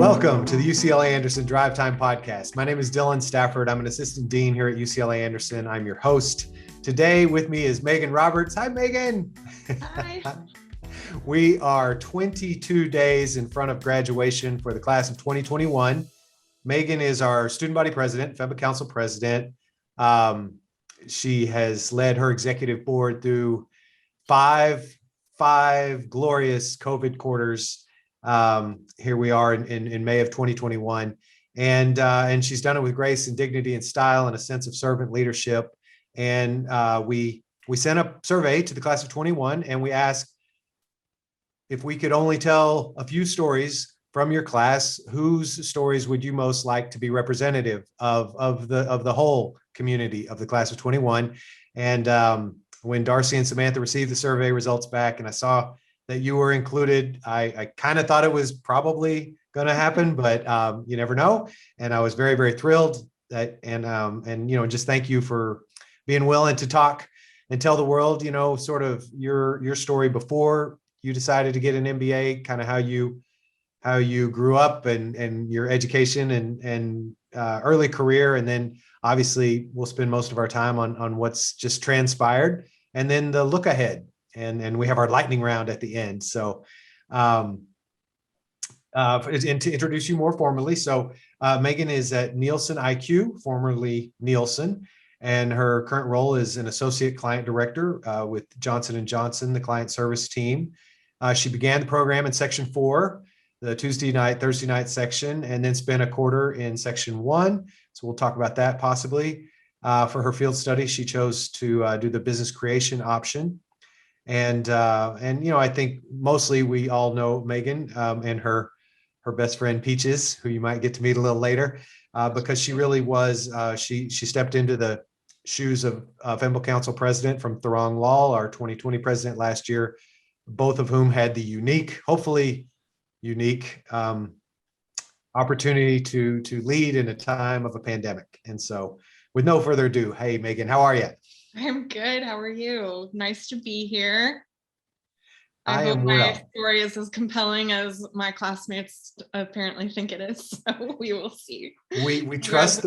Welcome to the UCLA Anderson Drive Time Podcast. My name is Dylan Stafford. I'm an assistant dean here at UCLA Anderson. I'm your host. Today with me is Meghan Roberts. Hi, Meghan. Hi. We are 22 days in front of graduation for the class of 2021. Meghan is our student body president, FEMBA Council president. She has led her executive board through five glorious COVID quarters. Here we are in May of 2021, and she's done it with grace and dignity and style and a sense of servant leadership. And we sent a survey to the class of 21, and we asked if we could only tell a few stories from your class, whose stories would you most like to be representative of the whole community of the class of 21? And when Darcy and Samantha received the survey results back, and I saw that you were included, I kind of thought it was probably going to happen, but you never know. And I was very, very thrilled that, and just thank you for being willing to talk and tell the world, sort of your story before you decided to get an MBA, kind of how you grew up and your education and early career. And then obviously we'll spend most of our time on what's just transpired, and then the look ahead. And we have our lightning round at the end. So and to introduce you more formally, so Meghan is at NielsenIQ, formerly Nielsen, and her current role is an associate client director with Johnson & Johnson, the client service team. She began the program in section 4, the Tuesday night, Thursday night section, and then spent a quarter in section 1. So we'll talk about that possibly. For her field study, she chose to do the business creation option. And I think mostly we all know Meghan and her best friend Peaches, who you might get to meet a little later, because she really was, she stepped into the shoes of FEMBA Council president from Tharong Lal, our 2020 president last year, both of whom had the hopefully unique opportunity to lead in a time of a pandemic. And so with no further ado, hey, Meghan, how are you? I'm good. How are you? Nice to be here. I hope am my well. story is as compelling as my classmates apparently think it is. So we will see. We trust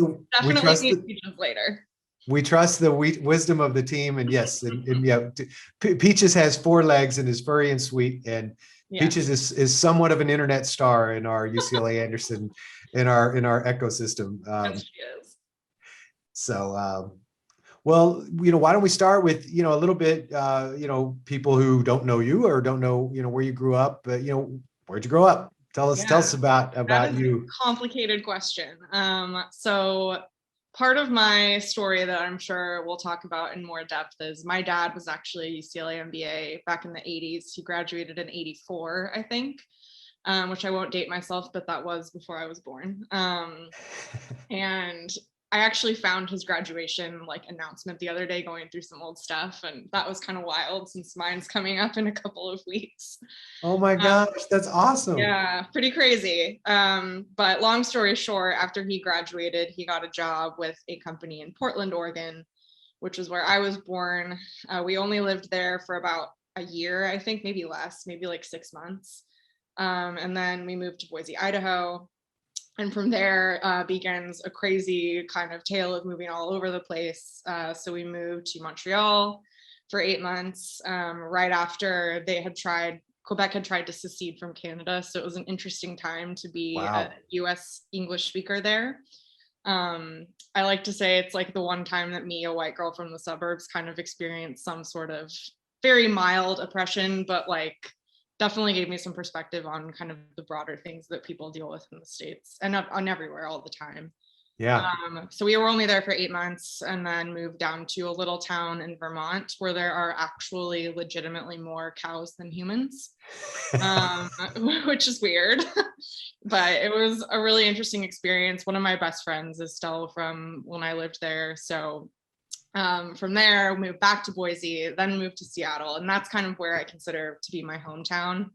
later. We trust the wisdom of the team, and yes, and yeah, Peaches has 4 legs and is furry and sweet, and yeah. Peaches is somewhat of an internet star in our UCLA Anderson in our ecosystem. Yes, she is. So. Well, why don't we start with, a little bit, people who don't know you or don't know, where you grew up, but, where'd you grow up? Tell us about you. A complicated question. So part of my story that I'm sure we'll talk about in more depth is my dad was actually a UCLA MBA back in the 80s. He graduated in 84, I think, which I won't date myself, but that was before I was born. And I actually found his graduation announcement the other day going through some old stuff, and that was kind of wild since mine's coming up in a couple of weeks. Oh my gosh, that's awesome. Yeah, pretty crazy. But long story short, after he graduated, he got a job with a company in Portland, Oregon, which is where I was born. We only lived there for about a year, I think, maybe less, maybe 6 months. And then we moved to Boise, Idaho. And from there begins a crazy kind of tale of moving all over the place. So we moved to Montreal for 8 months, right after Quebec had tried to secede from Canada. So it was an interesting time to be a US English speaker there. I like to say it's the one time that me, a white girl from the suburbs, kind of experienced some sort of very mild oppression, but definitely gave me some perspective on kind of the broader things that people deal with in the States and on everywhere all the time. Yeah. So we were only there for 8 months and then moved down to a little town in Vermont where there are actually legitimately more cows than humans, which is weird, but it was a really interesting experience. One of my best friends is still from when I lived there. So from there, moved back to Boise, then moved to Seattle. And that's kind of where I consider to be my hometown.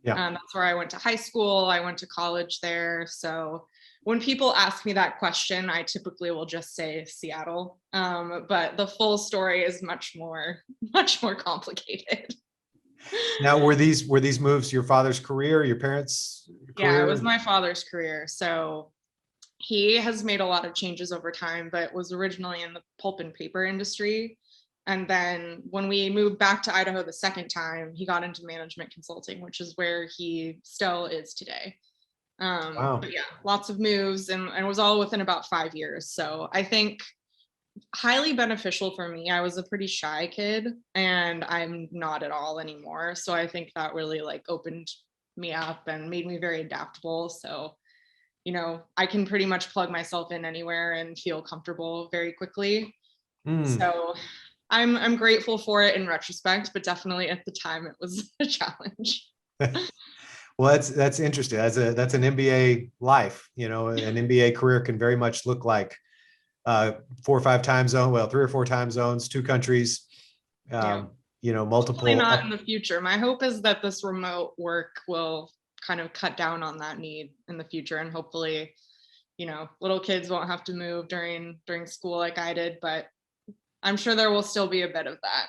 Yeah. That's where I went to high school. I went to college there. So when people ask me that question, I typically will just say Seattle. But the full story is much more complicated. Now, were these moves your father's career, your parents' Yeah, it career? was my father's career. So he has made a lot of changes over time, but was originally in the pulp and paper industry. And then when we moved back to Idaho the second time, he got into management consulting, which is where he still is today. Wow. But yeah, lots of moves, and it was all within about 5 years. So I think highly beneficial for me. I was a pretty shy kid, and I'm not at all anymore. So I think that really like opened me up and made me very adaptable. So, I can pretty much plug myself in anywhere and feel comfortable very quickly. Mm. So I'm grateful for it in retrospect, but definitely at the time it was a challenge. Well, that's interesting. That's an MBA life. An MBA career can very much look like 4 or 5 time zone, well, 3 or 4 time zones, 2 countries, Yeah. Hopefully multiple not up. in the future. My hope is that this remote work will kind of cut down on that need in the future, and hopefully, little kids won't have to move during school like I did, but I'm sure there will still be a bit of that.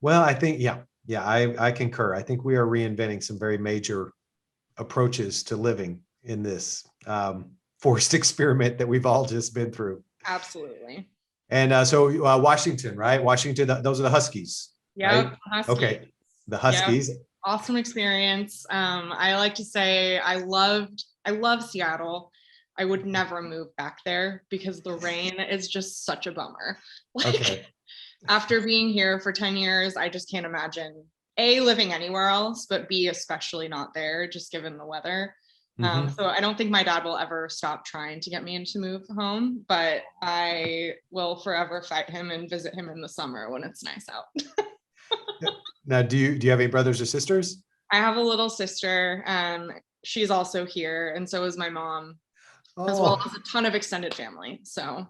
Well, I think, yeah, I concur. I think we are reinventing some very major approaches to living in this forced experiment that we've all just been through. Absolutely. And so Washington, right? Washington, those are the Huskies, right? Yep. Husky. Okay, the Yep. Huskies. Awesome experience. I like to say I love Seattle. I would never move back there because the rain is just such a bummer. Okay. After being here for 10 years, I just can't imagine A, living anywhere else, but B, especially not there, just given the weather. Mm-hmm. So I don't think my dad will ever stop trying to get me into move home, but I will forever fight him and visit him in the summer when it's nice out. Now, do you have any brothers or sisters? I have a little sister, and she's also here, and so is my mom, as well Oh, as a ton of extended family. So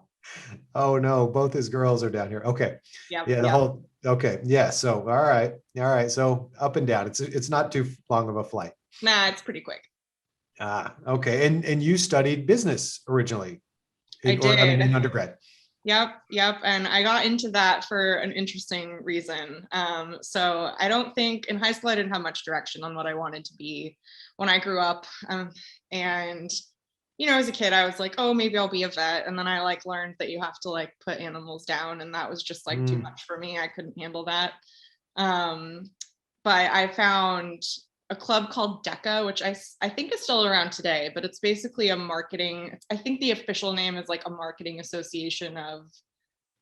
oh no, both his girls are down here. Okay. yeah, Yeah, okay. Yeah. So all right. So up and down. It's not too long of a flight. nah, it's pretty quick. Okay. And you studied business originally, I in did. undergrad. Yep. And I got into that for an interesting reason. So I don't think in high school I didn't have much direction on what I wanted to be when I grew up. And as a kid, I was like, oh, maybe I'll be a vet. And then I like learned that you have to like put animals down, and that was just like too much for me. I couldn't handle that. Um, but I found a club called DECA, which I think is still around today, but it's basically a marketing, I think the official name is like a marketing association of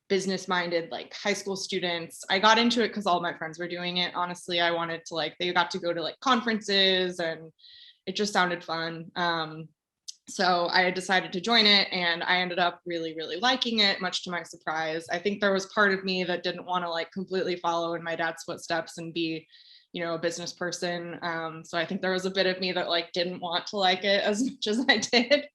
business minded like high school students. I got into it because all my friends were doing it. Honestly, I wanted to like, they got to go to like conferences, and it just sounded fun. So I decided to join it, and I ended up really, really liking it, much to my surprise. I think there was part of me that didn't want to like completely follow in my dad's footsteps and be, a business person. So I think there was a bit of me that like didn't want to like it as much as I did.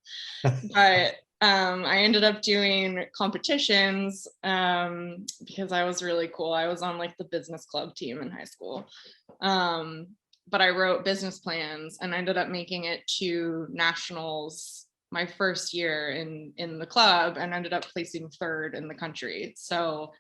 But I ended up doing competitions because I was really cool. I was on like the business club team in high school. But I wrote business plans and ended up making it to nationals my first year in the club, and ended up placing third in the country. So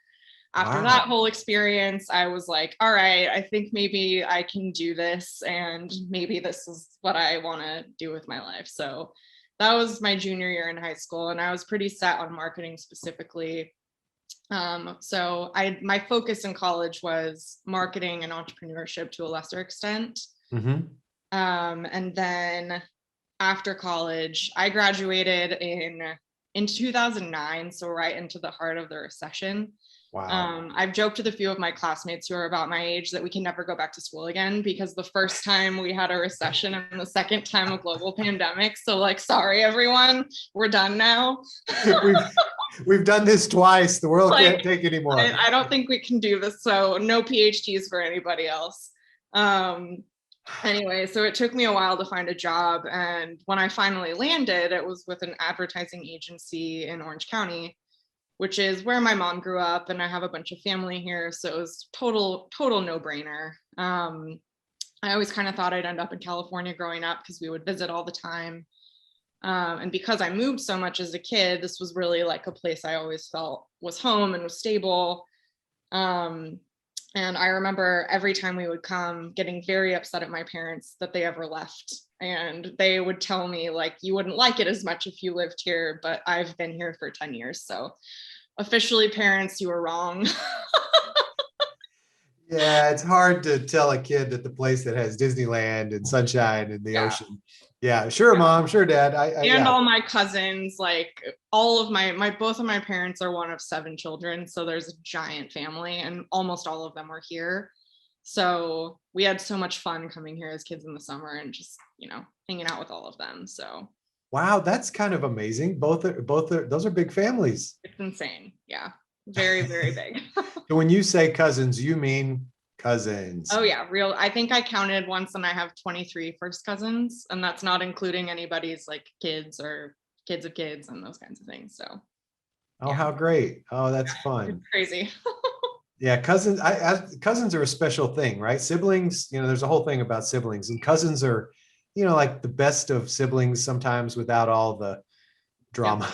after that whole experience, I was like, all right, I think maybe I can do this, and maybe this is what I want to do with my life. So that was my junior year in high school, and I was pretty set on marketing specifically. So my focus in college was marketing and entrepreneurship to a lesser extent. Mm-hmm. And then after college, I graduated in 2009, so right into the heart of the recession. Wow. I've joked with a few of my classmates who are about my age that we can never go back to school again, because the first time we had a recession and the second time a global pandemic. So like, sorry, everyone, we're done now. we've done this twice. The world Like, can't take anymore. I don't think we can do this. So no PhDs for anybody else. Anyway, so it took me a while to find a job. And when I finally landed, it was with an advertising agency in Orange County, which is where my mom grew up, and I have a bunch of family here. So it was total no-brainer. I always kind of thought I'd end up in California growing up because we would visit all the time. And because I moved so much as a kid, this was really like a place I always felt was home and was stable. And I remember every time we would come getting very upset at my parents that they ever left. And they would tell me, like, you wouldn't like it as much if you lived here, but I've been here for 10 years. So officially, parents, you were wrong. Yeah, it's hard to tell a kid that the place that has Disneyland and sunshine and the Yeah. ocean. Yeah, sure, mom, sure, dad. And Yeah. all my cousins, like all of my both of my parents are one of 7 children. So there's a giant family and almost all of them are here. So we had so much fun coming here as kids in the summer and just, hanging out with all of them. So Wow, that's kind of amazing. Those are big families. it's insane. Yeah. Very, very big. So when you say cousins, you mean cousins. Oh yeah, real. I think I counted once and I have 23 first cousins, and that's not including anybody's like kids or kids of kids and those kinds of things. So Oh, yeah. how great. Oh, that's fun. It's crazy. Yeah, cousins, cousins are a special thing, right? Siblings, there's a whole thing about siblings, and cousins are, like the best of siblings sometimes without all the drama.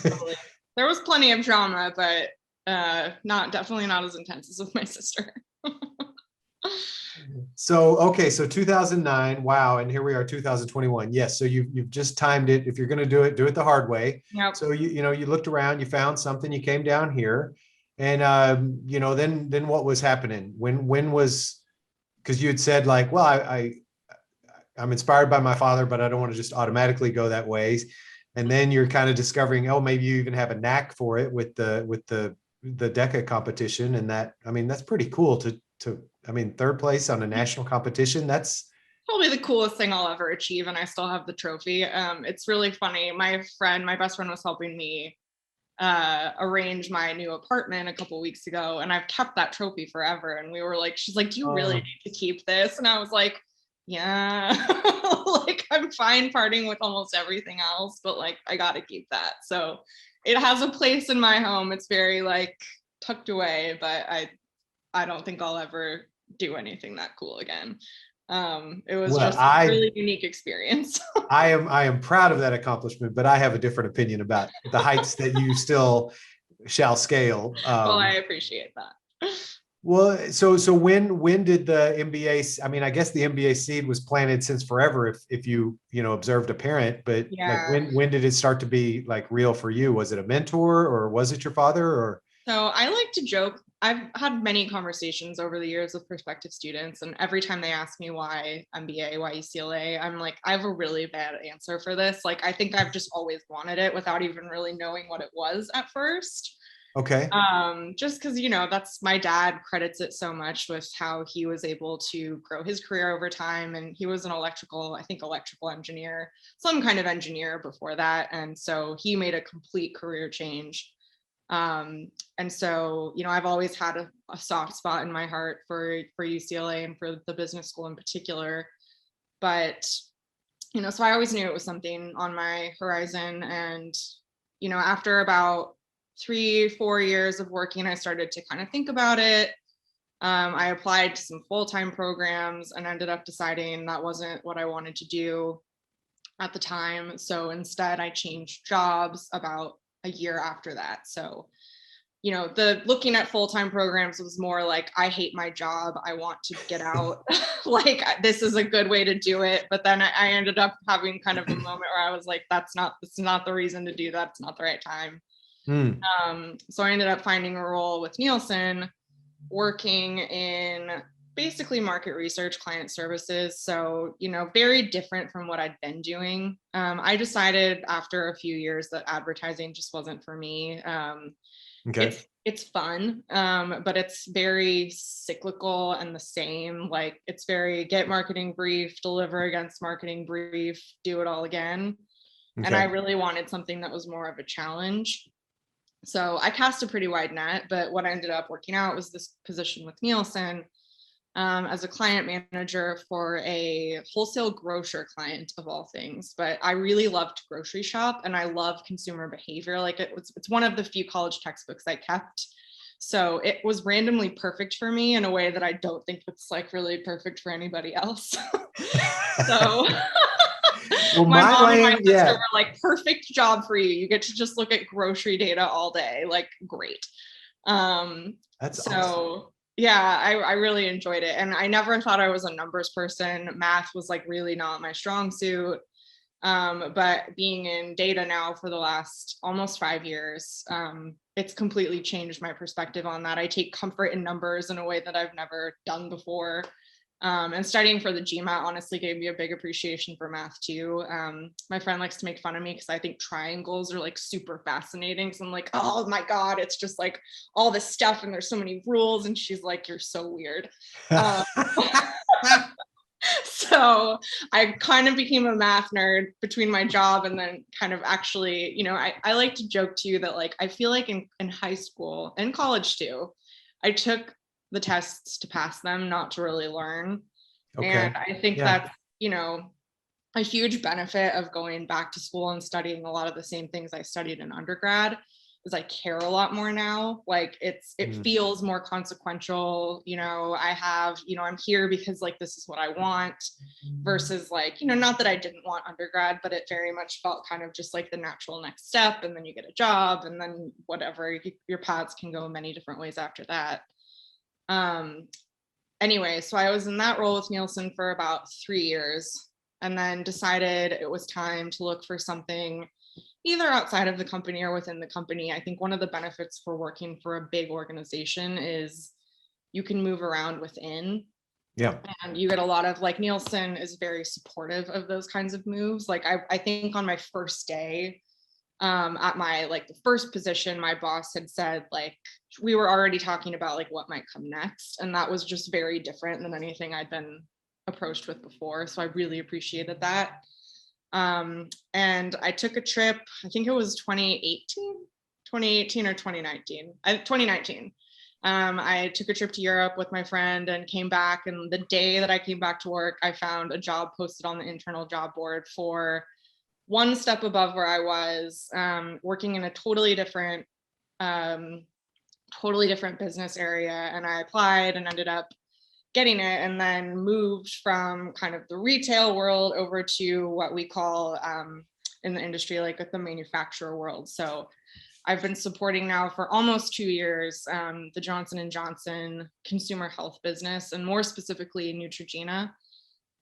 Totally. There was plenty of drama, but definitely not as intense as with my sister. So, okay, so 2009, wow, and here we are, 2021. Yes, so you've just timed it. If you're going to do it the hard way. Yep. So you looked around, you found something, you came down here, and then what was happening? When was, because you had said like, well, I'm inspired by my father, but I don't want to just automatically go that way. And then you're kind of discovering, oh, maybe you even have a knack for it with the DECA competition, and that's pretty cool to third place on a national competition. That's probably the coolest thing I'll ever achieve, and I still have the trophy. It's really funny. My best friend was helping me arrange my new apartment a couple weeks ago, and I've kept that trophy forever. And we were like, she's like, do you really need to keep this? And I was like, yeah, like I'm fine parting with almost everything else, but like I gotta keep that. So it has a place in my home. It's very like tucked away, but I don't think I'll ever do anything that cool again. It was just a really unique experience. I am proud of that accomplishment, but I have a different opinion about the heights that you still shall scale. Well, I appreciate that. Well, so when did the MBA? I guess the MBA seed was planted since forever. If you observed a parent, but yeah. like when did it start to be like real for you? Was it a mentor or was it your father? Or so I like to joke. I've had many conversations over the years with prospective students, and every time they ask me why MBA, why UCLA, I'm like, I have a really bad answer for this. Like, I think I've just always wanted it without even really knowing what it was at first. Okay. Just because, that's my dad credits it so much with how he was able to grow his career over time. And he was an electrical engineer, some kind of engineer before that. And so he made a complete career change. And so, I've always had a soft spot in my heart for UCLA and for the business school in particular. But, so I always knew it was something on my horizon. And, after about 3-4 years of working, I started to kind of think about it. I applied to some full-time programs and ended up deciding that wasn't what I wanted to do at the time. So instead, I changed jobs about a year after that. So, the looking at full-time programs was more like, I hate my job, I want to get out. Like, this is a good way to do it. But then I ended up having kind of a moment where I was like, that's not the reason to do that. It's not the right time. So I ended up finding a role with Nielsen, working in basically market research, client services. So, very different from what I'd been doing. I decided after a few years that advertising just wasn't for me. Okay. It's fun, but it's very cyclical and the same. Like, it's very get marketing brief, deliver against marketing brief, do it all again. Okay. And I really wanted something that was more of a challenge. So I cast a pretty wide net, but what I ended up working out was this position with Nielsen as a client manager for a wholesale grocer client of all things. But I really loved grocery shop and I love consumer behavior. Like, it's one of the few college textbooks I kept. So it was randomly perfect for me in a way that I don't think it's like really perfect for anybody else. So well, my mom and my sister were like, perfect job for you. You get to just look at grocery data all day. Like, great. That's so awesome. Yeah, I really enjoyed it. And I never thought I was a numbers person. Math was like really not my strong suit. But being in data now for the last almost 5 years, it's completely changed my perspective on that. I take comfort in numbers in a way that I've never done before. And studying for the GMAT honestly gave me a big appreciation for math too. My friend likes to make fun of me because I think triangles are like super fascinating. So I'm like, oh my God, it's just like all this stuff and there's so many rules. And she's like, you're so weird. Uh, so I kind of became a math nerd between my job and then kind of actually, I like to joke too that like, I feel like in high school and college too, I took the tests to pass them, not to really learn. Okay. And I think Yeah. that's, a huge benefit of going back to school and studying a lot of the same things I studied in undergrad is I care a lot more now. Like it feels more consequential. I have, I'm here because like this is what I want versus like, not that I didn't want undergrad, but it very much felt kind of just like the natural next step. And then you get a job and then whatever, your paths can go many different ways after that. Anyway, so I was in that role with Nielsen for about 3 years and then decided it was time to look for something either outside of the company or within the company. I think one of the benefits for working for a big organization is you can move around within. Yeah. And you get a lot of like Nielsen is very supportive of those kinds of moves. Like I think on my first day, at my like the first position, my boss had said like we were already talking about like what might come next, and that was just very different than anything I'd been approached with before. So I really appreciated that. And I took a trip, I think it was 2018 or 2019. 2019. I took a trip to Europe with my friend and came back. And the day that I came back to work, I found a job posted on the internal job board for one step above where I was, working in a totally different business area. And I applied and ended up getting it, and then moved from kind of the retail world over to what we call in the industry, like with the manufacturer world. So I've been supporting now for almost 2 years, the Johnson & Johnson consumer health business, and more specifically Neutrogena.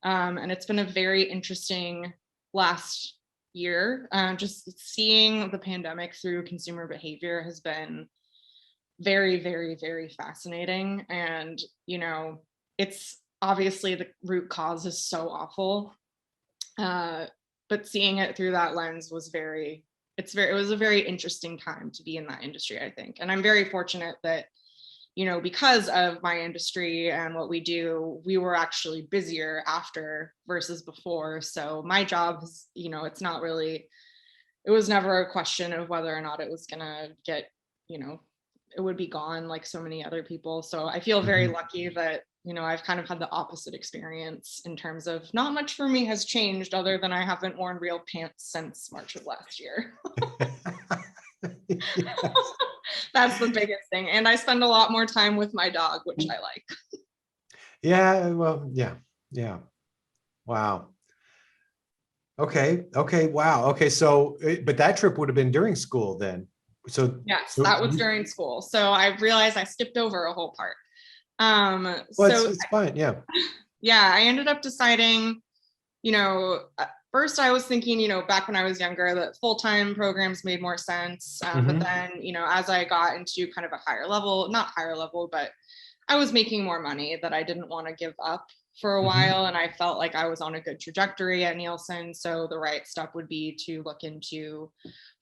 And it's been a very interesting last year. Just seeing the pandemic through consumer behavior has been very, very, very fascinating. And, it's obviously the root cause is so awful. But seeing it through that lens was it was a very interesting time to be in that industry, I think. And I'm very fortunate that, because of my industry and what we do, we were actually busier after versus before. So my job is, it's not really, it was never a question of whether or not it was gonna get, it would be gone like so many other people. So I feel very lucky that, I've kind of had the opposite experience in terms of not much for me has changed other than I haven't worn real pants since March of last year. Yes. That's the biggest thing. And I spend a lot more time with my dog, which I like. Yeah. Well, yeah. Yeah. Wow. Okay. Okay. Wow. Okay. So, but that trip would have been during school then. So Yes, that was during school. So I realized I skipped over a whole part. Well, So it's fine. Yeah. yeah, I ended up deciding, first I was thinking, back when I was younger, that full-time programs made more sense. But then, as I got into kind of a higher level, not higher level, but I was making more money that I didn't want to give up for a while. And I felt like I was on a good trajectory at Nielsen. So the right step would be to look into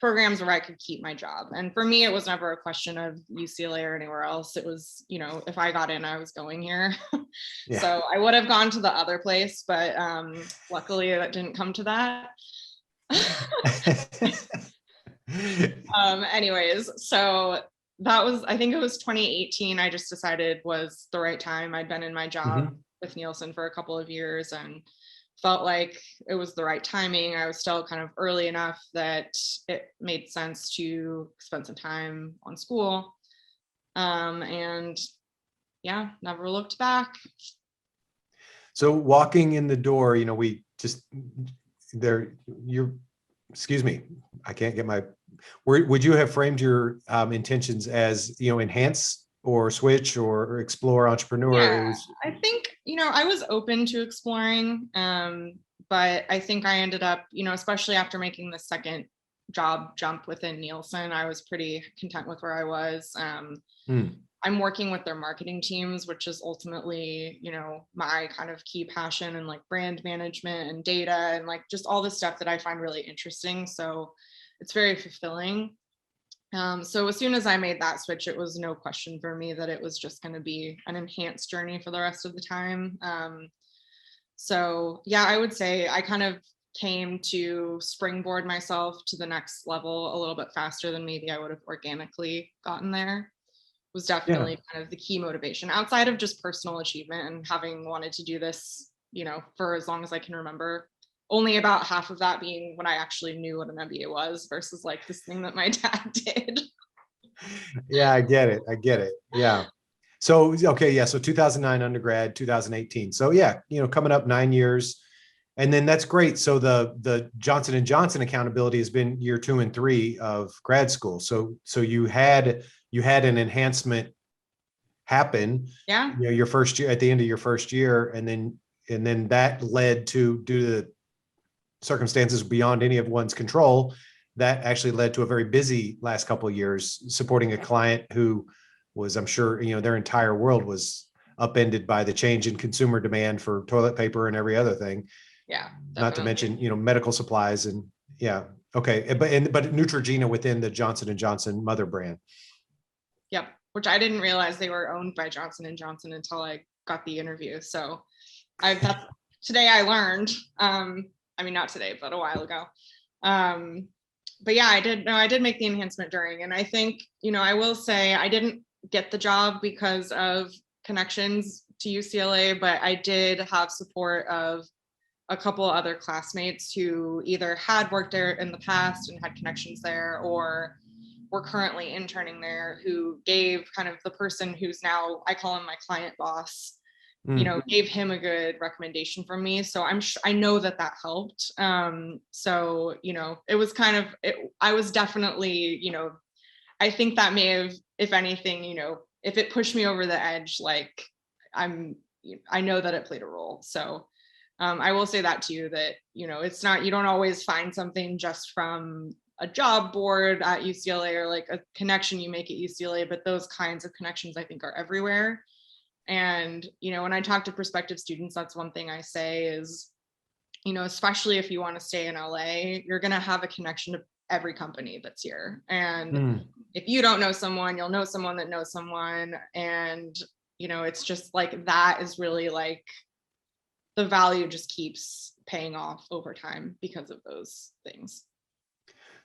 programs where I could keep my job. And for me, it was never a question of UCLA or anywhere else. It was, if I got in, I was going here. Yeah. So I would have gone to the other place, but luckily that didn't come to that. Anyways, so that was, I think it was 2018. I just decided was the right time. I'd been in my job with Nielsen for a couple of years and felt like it was the right timing. I was still kind of early enough that it made sense to spend some time on school. And yeah, never looked back. So walking in the door, we just there, excuse me, I can't get would you have framed your intentions as, enhance or switch or explore entrepreneur? It Yeah, was, I think, I was open to exploring, but I think I ended up, especially after making the second job jump within Nielsen, I was pretty content with where I was. I'm working with their marketing teams, which is ultimately, my kind of key passion, and like brand management and data and like just all the stuff that I find really interesting. So it's very fulfilling. So as soon as I made that switch, it was no question for me that it was just going to be an enhanced journey for the rest of the time. So yeah, I would say I kind of came to springboard myself to the next level a little bit faster than maybe I would have organically gotten there. Was yeah. definitely kind of the key motivation outside of just personal achievement and having wanted to do this, for as long as I can remember. Only about half of that being when I actually knew what an MBA was versus like this thing that my dad did. Yeah, I get it. I get it. Yeah. So, okay. Yeah. So 2009 undergrad, 2018. So yeah, coming up 9 years. And then that's great. So the Johnson and Johnson accountability has been year 2 and 3 of grad school. So you had an enhancement happen, Yeah. your first year, at the end of your first year, and then that led to, due to the circumstances beyond any of one's control, that actually led to a very busy last couple of years supporting a client who was, I'm sure, their entire world was upended by the change in consumer demand for toilet paper and every other thing. Yeah, Not to definitely. mention, medical supplies and yeah. Okay. But Neutrogena within the Johnson and Johnson mother brand. Yep. Which I didn't realize they were owned by Johnson and Johnson until I got the interview. So that's today I learned. I mean, not today, but a while ago. But yeah, I did make the enhancement during. And I think, I will say I didn't get the job because of connections to UCLA, but I did have support of a couple other classmates who either had worked there in the past and had connections there, or were currently interning there, who gave kind of the person who's now, I call him my client boss, gave him a good recommendation from me. So I know that helped. So, it was kind of, I was definitely, I think that may have, if anything, if it pushed me over the edge, like I know that it played a role. So I will say that to you, that, it's not, you don't always find something just from a job board at UCLA or like a connection you make at UCLA, but those kinds of connections I think are everywhere. And, when I talk to prospective students, that's one thing I say is, especially if you want to stay in LA, you're going to have a connection to every company that's here. And if you don't know someone, you'll know someone that knows someone. And, it's just like, that is really like, the value just keeps paying off over time because of those things.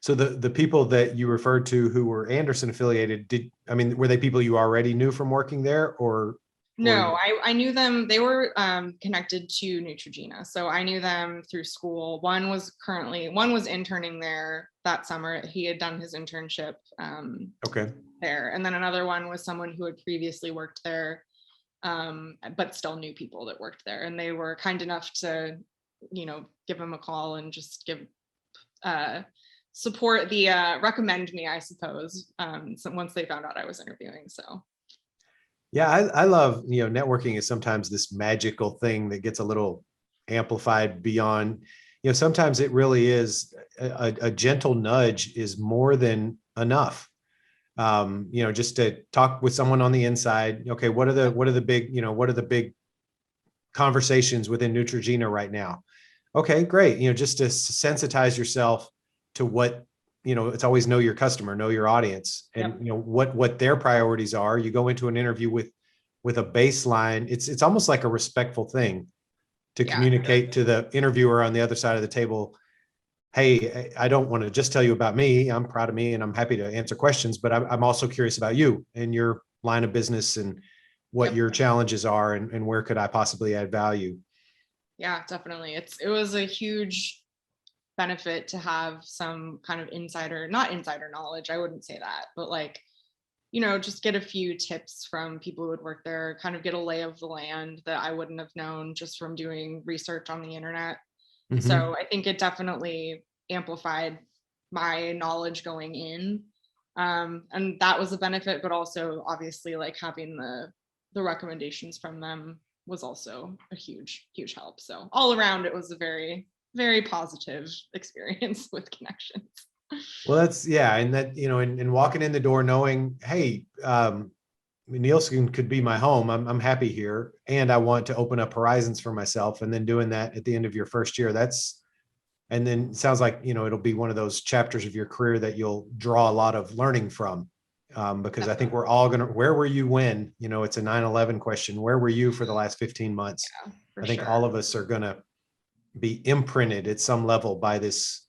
So the people that you referred to who were Anderson affiliated, were they people you already knew from working there, or? No, I knew them. They were connected to Neutrogena. So I knew them through school. One was interning there that summer. He had done his internship Okay. there. And then another one was someone who had previously worked there, but still knew people that worked there. And they were kind enough to, give him a call and just give support, recommend me, I suppose, so once they found out I was interviewing. So yeah, I love, networking is sometimes this magical thing that gets a little amplified beyond, sometimes it really is a gentle nudge is more than enough. Just to talk with someone on the inside. Okay, what are the big conversations within Neutrogena right now? Okay, great. Just to sensitize yourself to what, it's always know your customer, know your audience, and what their priorities are. You go into an interview with a baseline. It's almost like a respectful thing to communicate to the interviewer on the other side of the table. Hey, I don't want to just tell you about me. I'm proud of me and I'm happy to answer questions, but I'm also curious about you and your line of business and what your challenges are and where could I possibly add value. Yeah, definitely. It was a huge benefit to have some kind of not insider knowledge, I wouldn't say that, but like, just get a few tips from people who would work there, kind of get a lay of the land that I wouldn't have known just from doing research on the internet. So I think it definitely amplified my knowledge going in. And that was a benefit, but also obviously like having the recommendations from them was also a huge, huge help. So all around, it was a very, very positive experience with connections. Well, that's, yeah. And that, and walking in the door knowing, hey, Nielsen could be my home. I'm happy here, and I want to open up horizons for myself. And then doing that at the end of your first year, and then it sounds like, it'll be one of those chapters of your career that you'll draw a lot of learning from. Because I think we're all where were you when, it's a 9/11 question. Where were you for the last 15 months? Yeah, I think all of us are going to be imprinted at some level by this,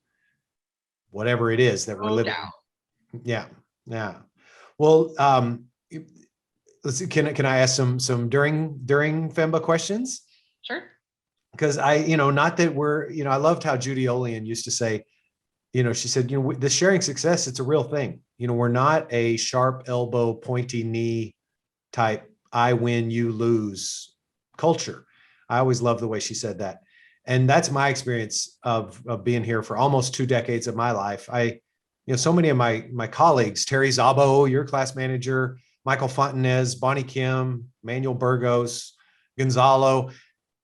whatever it is that we're living. Yeah. Yeah. Well, let's see, can I ask some during FEMBA questions? Sure. Because not that we're, I loved how Judy Olean used to say, she said, the sharing success, it's a real thing. We're not a sharp elbow, pointy knee type, I win, you lose culture. I always love the way she said that. And that's my experience of being here for almost 2 decades of my life. So many of my colleagues, Teri Szabo, your class manager, Michael Fontanez, Bonnie Kim, Manuel Burgos, Gonzalo,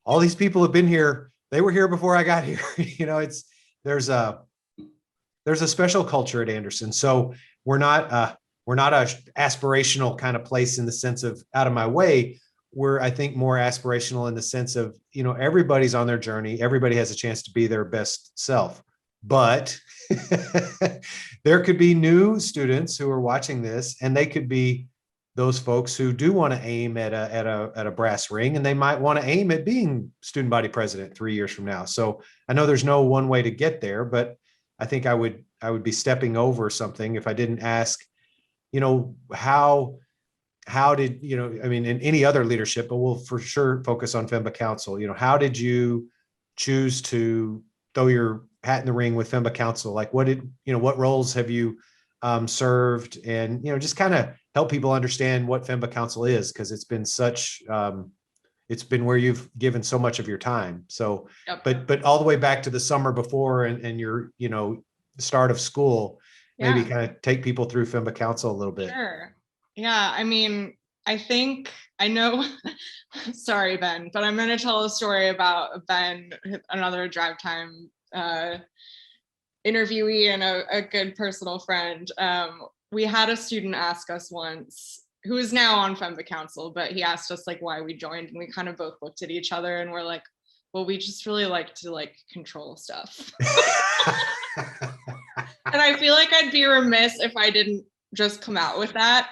all these people have been here. They were here before I got here. There's a special culture at Anderson. So we're not a aspirational kind of place in the sense of out of my way. We're, I think, more aspirational in the sense of, everybody's on their journey. Everybody has a chance to be their best self. But there could be new students who are watching this, and they could be those folks who do want to aim at a brass ring, and they might want to aim at being student body president 3 years from now. So I know there's no one way to get there, but I think I would be stepping over something if I didn't ask, how did, in any other leadership, but we'll for sure focus on FEMBA Council. How did you choose to throw your hat in the ring with FEMBA Council? Like, what roles have you served, and, just kind of help people understand what FEMBA Council is, because it's been such, it's been where you've given so much of your time. So, yep. but all the way back to the summer before and your, start of school, maybe kind of take people through FEMBA Council a little bit. Sure. Yeah. I think I know, sorry, Ben, but I'm going to tell a story about Ben, another drive time interviewee and a good personal friend. We had a student ask us once, who is now on FEMBA Council, but he asked us like why we joined, and we kind of both looked at each other and we're like, well, we just really like to control stuff. And I feel like I'd be remiss if I didn't just come out with that.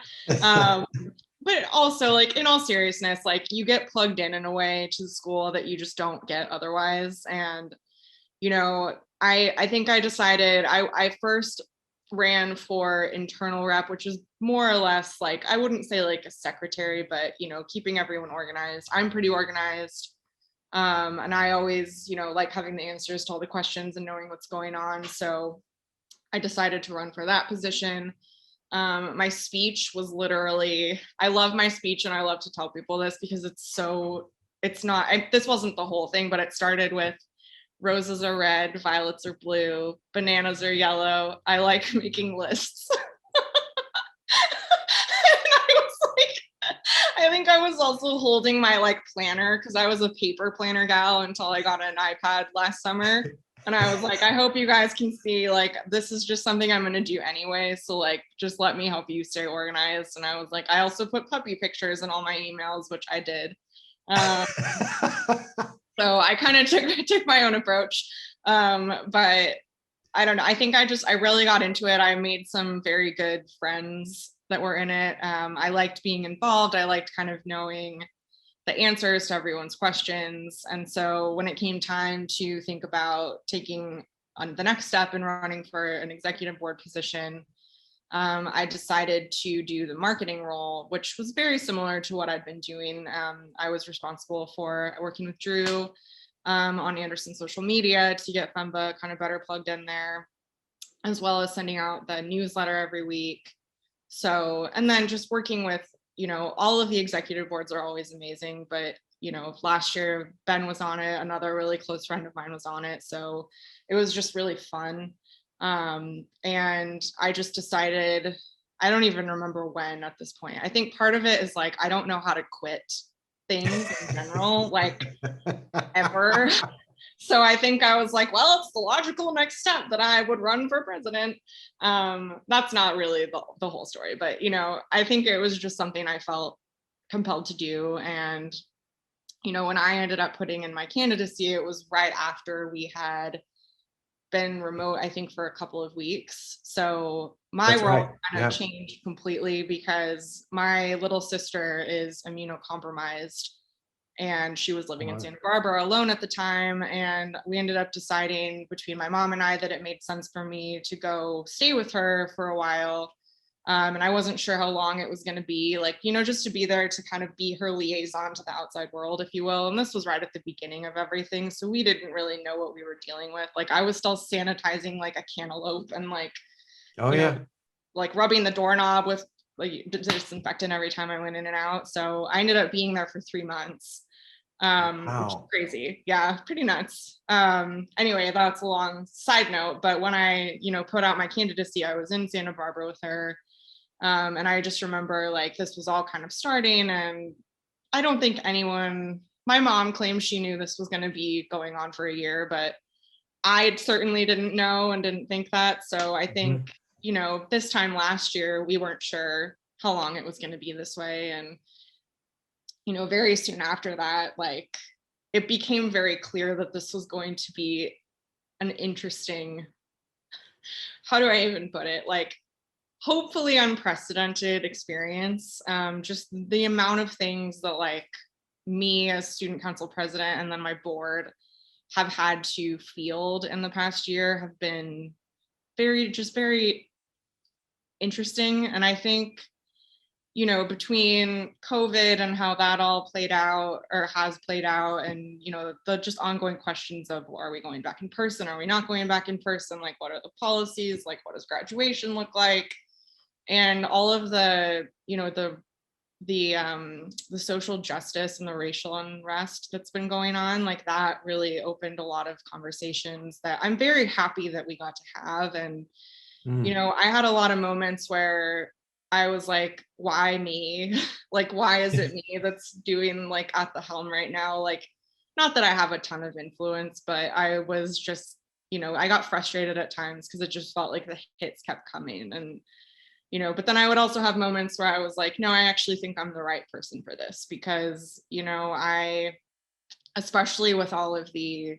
But also, in all seriousness, you get plugged in a way to the school that you just don't get otherwise. And, I think I decided I first ran for internal rep, which is more or less I wouldn't say a secretary, but, keeping everyone organized. I'm pretty organized. And I always, like having the answers to all the questions and knowing what's going on. So I decided to run for that position. My speech was literally, I love my speech, and I love to tell people this because this wasn't the whole thing, but it started with roses are red, violets are blue, bananas are yellow. I like making lists. I think I was also holding my planner, because I was a paper planner gal until I got an iPad last summer. And I was like, I hope you guys can see, this is just something I'm going to do anyway. So just let me help you stay organized. And I was like, I also put puppy pictures in all my emails, which I did. So I kind of took my own approach. But I don't know. I think I really got into it. I made some very good friends that were in it. I liked being involved. I liked kind of knowing the answers to everyone's questions. And so when it came time to think about taking on the next step and running for an executive board position, I decided to do the marketing role, which was very similar to what I'd been doing. I was responsible for working with Drew on Anderson social media to get FEMBA kind of better plugged in there, as well as sending out the newsletter every week. So, and then just working with, all of the executive boards are always amazing, but, last year Ben was on it, another really close friend of mine was on it. So it was just really fun. And I just decided I don't even remember when at this point. I think part of it is like, I don't know how to quit things in general, like ever. So I think I was like, well, it's the logical next step that I would run for president. That's not really the whole story, but I think it was just something I felt compelled to do. And when I ended up putting in my candidacy, it was right after we had been remote, I think, for a couple of weeks. So my role kind of changed completely because my little sister is immunocompromised and she was living in Santa Barbara alone at the time. And we ended up deciding between my mom and I that it made sense for me to go stay with her for a while. And I wasn't sure how long it was going to be, like, just to be there to kind of be her liaison to the outside world, if you will. And this was right at the beginning of everything. So we didn't really know what we were dealing with. Like, I was still sanitizing like a cantaloupe and like, like rubbing the doorknob with like disinfectant every time I went in and out. So I ended up being there for 3 months, which is crazy. Yeah, pretty nuts. Anyway, that's a long side note. But when I, put out my candidacy, I was in Santa Barbara with her. And I just remember like this was all kind of starting, and I don't think my mom claims she knew this was going to be going on for a year, but I certainly didn't know and didn't think that. So I think, this time last year, we weren't sure how long it was going to be this way. And, very soon after that, like it became very clear that this was going to be an interesting, how do I even put it? Like, hopefully unprecedented experience. Just the amount of things that like me as student council president and then my board have had to field in the past year have been very interesting. And I think, between COVID and how that all played out or has played out, and, the just ongoing questions of, well, are we going back in person? Are we not going back in person? Like, what are the policies? Like, what does graduation look like? And all of the, the social justice and the racial unrest that's been going on, like that really opened a lot of conversations that I'm very happy that we got to have. And, I had a lot of moments where I was like, why me? Like, why is it me that's doing like at the helm right now? Like, not that I have a ton of influence, but I was just, I got frustrated at times because it just felt like the hits kept coming. And but then I would also have moments where I was like, no, I actually think I'm the right person for this because, I, especially with all of the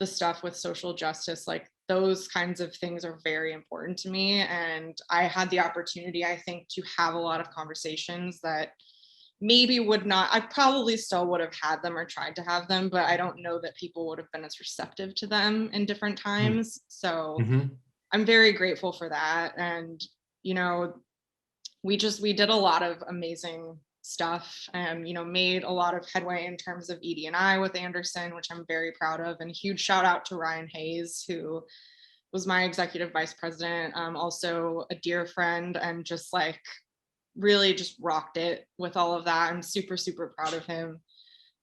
stuff with social justice, like those kinds of things are very important to me. And I had the opportunity, I think, to have a lot of conversations that maybe I probably still would have had them or tried to have them, but I don't know that people would have been as receptive to them in different times. So I'm very grateful for that. And we did a lot of amazing stuff and, made a lot of headway in terms of ED&I with Anderson, which I'm very proud of. And huge shout out to Ryan Hayes, who was my executive vice president, also a dear friend, and just like really just rocked it with all of that. I'm super, super proud of him.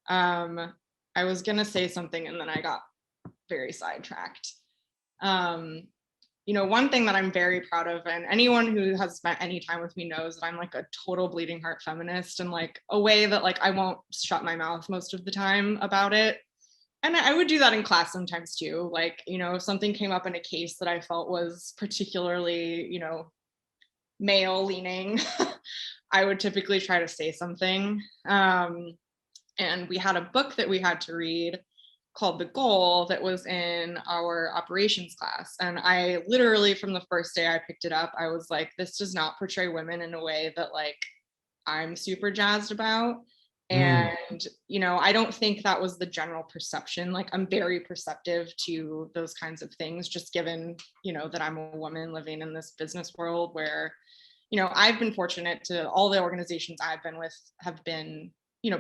I was going to say something and then I got very sidetracked. One thing that I'm very proud of, and anyone who has spent any time with me knows that I'm like a total bleeding heart feminist, and like a way that like I won't shut my mouth most of the time about it. And I would do that in class sometimes too. Like, if something came up in a case that I felt was particularly, male leaning, I would typically try to say something. And we had a book that we had to read called The Goal that was in our operations class. And I literally, from the first day I picked it up, I was like, this does not portray women in a way that like I'm super jazzed about. And, I don't think that was the general perception. Like, I'm very perceptive to those kinds of things, just given, that I'm a woman living in this business world where, I've been fortunate to all the organizations I've been with have been,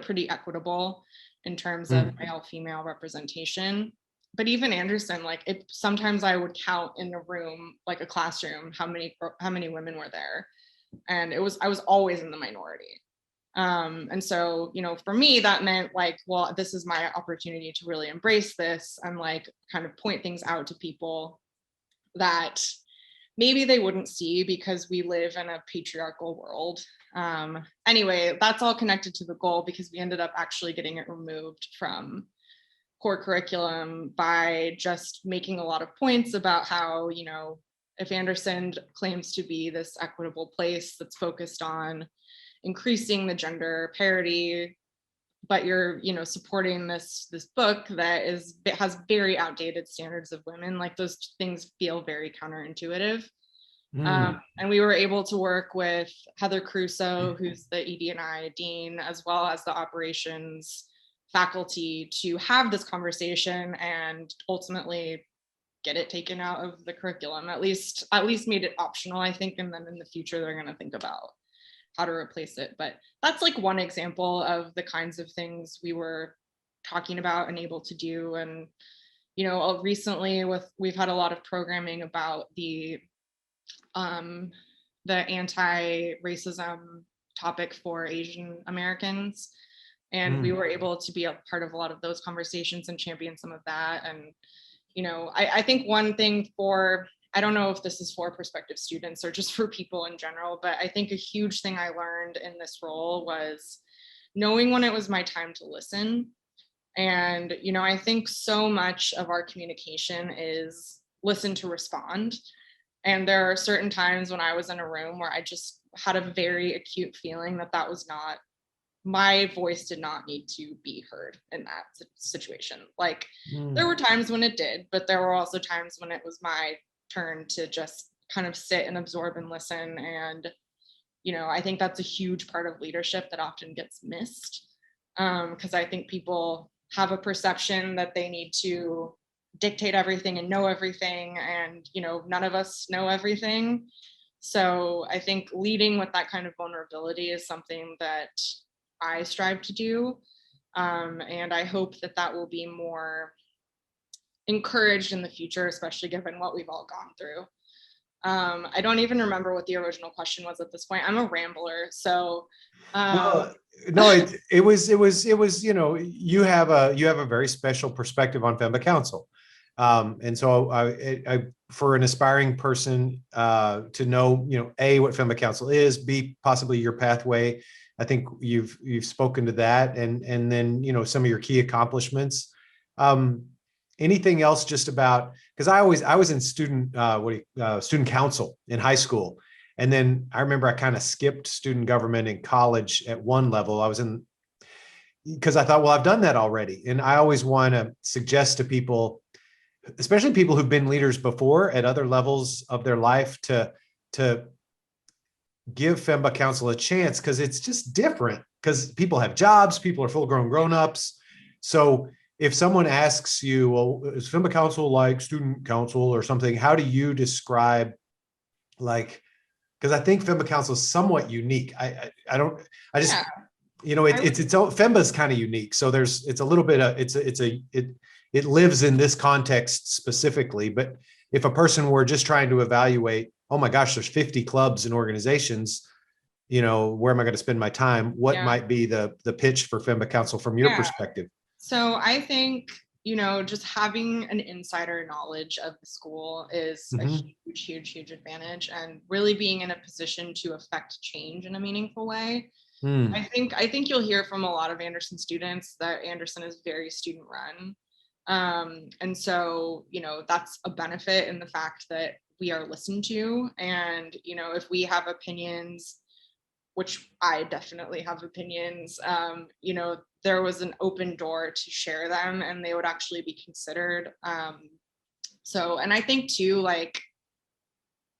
pretty equitable in terms of male female representation. But even Anderson, like sometimes I would count in a room, like a classroom, how many women were there. And I was always in the minority. And so, for me, that meant like, well, this is my opportunity to really embrace this and like kind of point things out to people that maybe they wouldn't see because we live in a patriarchal world. Anyway, that's all connected to the goal because we ended up actually getting it removed from core curriculum by just making a lot of points about how, you know, if Anderson claims to be this equitable place that's focused on increasing the gender parity, but you're, you know, supporting this book that has very outdated standards of women, like those things feel very counterintuitive. And we were able to work with Heather Crusoe, who's the ED&I dean, as well as the operations faculty, to have this conversation and ultimately get it taken out of the curriculum, at least made it optional, I think. And then in the future, they're going to think about how to replace it. But that's like one example of the kinds of things we were talking about and able to do. And, you know, recently we've had a lot of programming about the anti-racism topic for Asian Americans. And we were able to be a part of a lot of those conversations and champion some of that. And, you know, I think one thing I don't know if this is for prospective students or just for people in general, but I think a huge thing I learned in this role was knowing when it was my time to listen. And, you know, I think so much of our communication is listen to respond. And there are certain times when I was in a room where I just had a very acute feeling that was not, my voice did not need to be heard in that situation. Like there were times when it did, but there were also times when it was my turn to just kind of sit and absorb and listen. And, you know, I think that's a huge part of leadership that often gets missed. Because I think people have a perception that they need to dictate everything and know everything. And, you know, none of us know everything. So I think leading with that kind of vulnerability is something that I strive to do. And I hope that will be more encouraged in the future, especially given what we've all gone through. I don't even remember what the original question was at this point. I'm a rambler, so. Well, no, it was, you know, you have a very special perspective on FEMBA Council. And so I for an aspiring person to know, you know, A, what FEMBA Council is, B, possibly your pathway. I think you've spoken to that, and then, you know, some of your key accomplishments. Anything else just about, because I was in student council in high school. And then I remember I kind of skipped student government in college at one level. I was in, because I thought, well, I've done that already. And I always want to suggest to people, especially people who've been leaders before at other levels of their life, to give FEMBA Council a chance, because it's just different, because people have jobs, people are full-grown grown-ups. So if someone asks you, well, is FEMBA Council like student council or something, how do you describe, like, because I think FEMBA Council is somewhat unique. You know, it's its own, FEMBA's kind of unique. So it's a little bit of, it lives in this context specifically. But if a person were just trying to evaluate, oh my gosh, there's 50 clubs and organizations, you know, where am I going to spend my time? What might be the pitch for FEMBA Council from your perspective? So I think, you know, just having an insider knowledge of the school is a huge advantage, and really being in a position to affect change in a meaningful way. I think you'll hear from a lot of Anderson students that Anderson is very student run. And so, you know, that's a benefit in the fact that we are listened to. And, you know, if we have opinions, which I definitely have opinions, you know, there was an open door to share them and they would actually be considered. And I think too, like,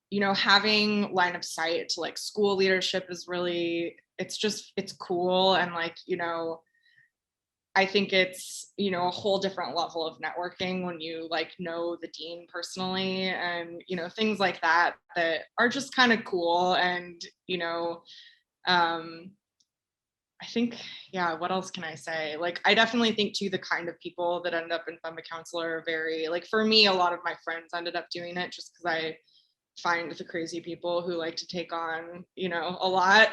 you know, having line of sight to like school leadership is really, it's cool. And like, you know, I think it's, you know, a whole different level of networking when you like know the dean personally, and, you know, things like that are just kind of cool. And, you know, I think, what else can I say? Like, I definitely think too, the kind of people that end up in FEMBA Council are very, like, for me, a lot of my friends ended up doing it just because I find the crazy people who like to take on, you know, a lot.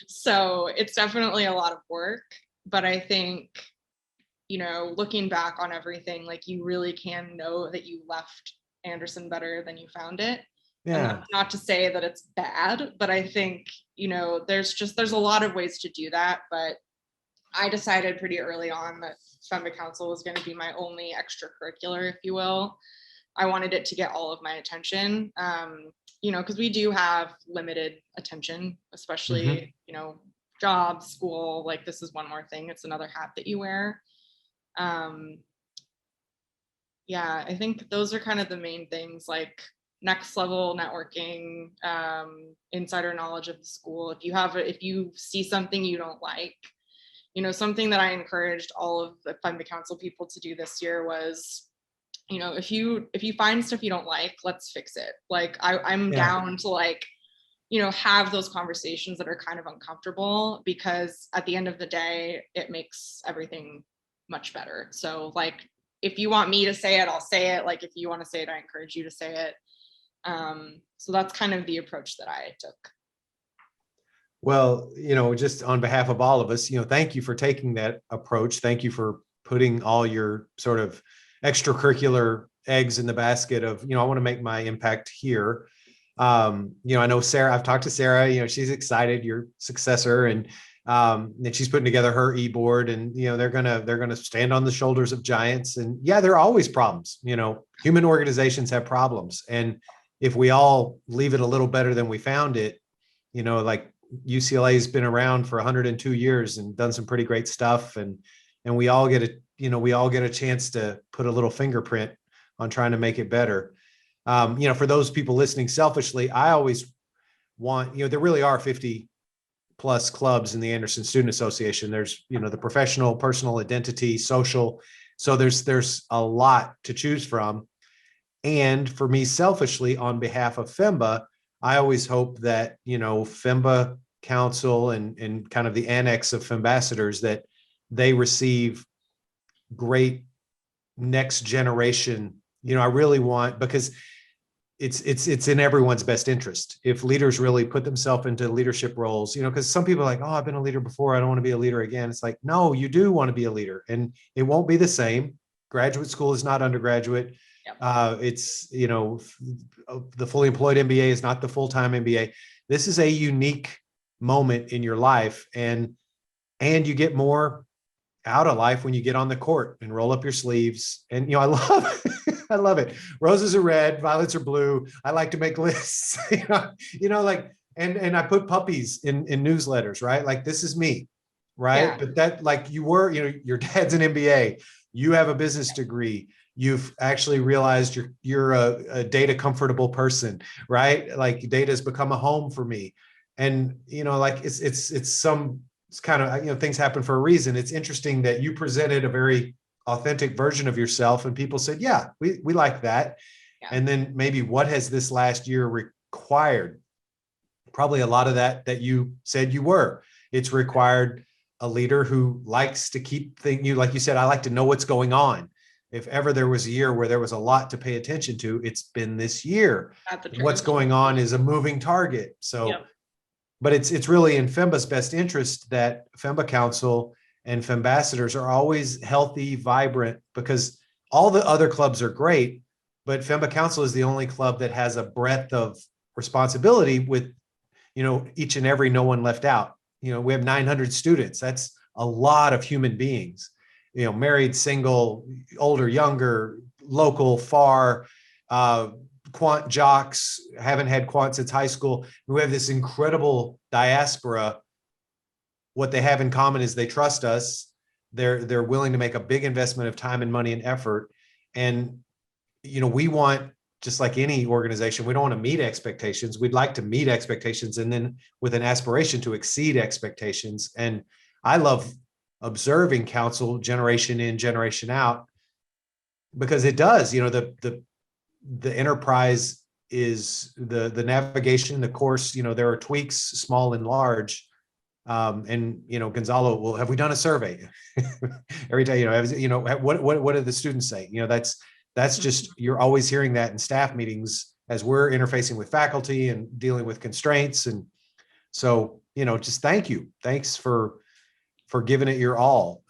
So it's definitely a lot of work, but I think, you know, looking back on everything, like, you really can know that you left Anderson better than you found it. And Yeah. that's not to say that it's bad, but I think, there's a lot of ways to do that. But I decided pretty early on that FEMBA Council was going to be my only extracurricular, if you will. I wanted it to get all of my attention, because we do have limited attention, especially, job, school, like this is one more thing. It's another hat that you wear. Yeah, I think those are kind of the main things, like next level networking, insider knowledge of the school. If you see something you don't like, something that I encouraged all of the FEMBA Council people to do this year was, if you find stuff you don't like, let's fix it. Like I'm down to have those conversations that are kind of uncomfortable, because at the end of the day, it makes everything much better. So like, if you want me to say it, I'll say it. Like if you want to say it, I encourage you to say it. So that's kind of the approach that I took. Well, just on behalf of all of us, thank you for taking that approach. Thank you for putting all your sort of extracurricular eggs in the basket of, I want to make my impact here. I know Sarah, I've talked to Sarah, she's excited, your successor, and she's putting together her e-board, and, they're going to stand on the shoulders of giants. And yeah, there are always problems, human organizations have problems. And if we all leave it a little better than we found it, like UCLA has been around for 102 years and done some pretty great stuff. And we all get a chance to put a little fingerprint on trying to make it better. For those people listening selfishly, I always want, there really are 50 plus clubs in the Anderson Student Association. There's, the professional, personal, identity, social. So there's a lot to choose from. And for me selfishly, on behalf of FEMBA, I always hope that, FEMBA Council and kind of the annex of FEMBAssadors, that they receive great next generation. I really want, because it's in everyone's best interest if leaders really put themselves into leadership roles, because some people are like, oh, I've been a leader before, I don't want to be a leader again. It's like, no, you do want to be a leader, and it won't be the same. Graduate school is not undergraduate. Yep. It's, the fully employed MBA is not the full-time MBA. This is a unique moment in your life, and you get more out of life when you get on the court and roll up your sleeves. And, I love I love it. Roses are red, violets are blue. I like to make lists, like, and I put puppies in newsletters, right? Like, this is me, right? Yeah. But that, like, your dad's an MBA, you have a business degree, you've actually realized you're a data comfortable person, right? Like, data has become a home for me. And, like, it's kind of, things happen for a reason. It's interesting that you presented a very authentic version of yourself, and people said, yeah, we like that. Yeah. And then maybe what has this last year required? Probably a lot of that you said you were. It's required a leader who likes to keep things, like you said, I like to know what's going on. If ever there was a year where there was a lot to pay attention to, it's been this year. What's going on is a moving target. So, yep. But it's really in FEMBA's best interest that FEMBA Council and FEMBAssadors are always healthy, vibrant, because all the other clubs are great, but FEMBA Council is the only club that has a breadth of responsibility with, each and every no one left out. We have 900 students. That's a lot of human beings, married, single, older, younger, local, far, quant jocks, haven't had quant since high school. We have this incredible diaspora. What they have in common is they trust us. They're willing to make a big investment of time and money and effort. And, we want, just like any organization, we don't want to meet expectations. We'd like to meet expectations, and then with an aspiration to exceed expectations. And I love observing council generation in, generation out, because it does, the enterprise is the navigation, the course, there are tweaks, small and large. And, Gonzalo, well, have we done a survey? Every day, what do the students say? That's just, you're always hearing that in staff meetings as we're interfacing with faculty and dealing with constraints. And so, just thank you. Thanks for giving it your all.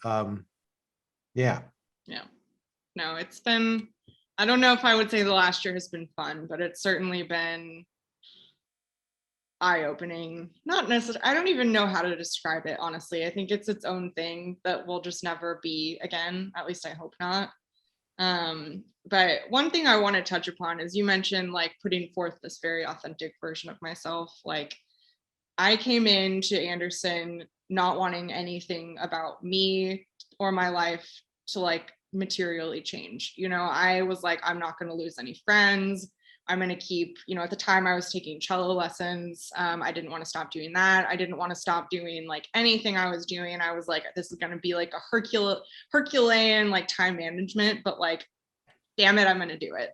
Yeah. Yeah. No, it's been I don't know if I would say the last year has been fun, but it's certainly been eye-opening. Not necessarily, I don't even know how to describe it, honestly. I think it's its own thing that will just never be again, at least I hope not. But one thing I want to touch upon is you mentioned like putting forth this very authentic version of myself. Like I came into Anderson not wanting anything about me or my life to like materially change. You know, I was like, I'm not going to lose any friends. I'm going to keep, you know, at the time I was taking cello lessons. I didn't want to stop doing that. I didn't want to stop doing like anything I was doing. I was like, this is going to be like a Herculean like time management, but like, damn it, I'm going to do it.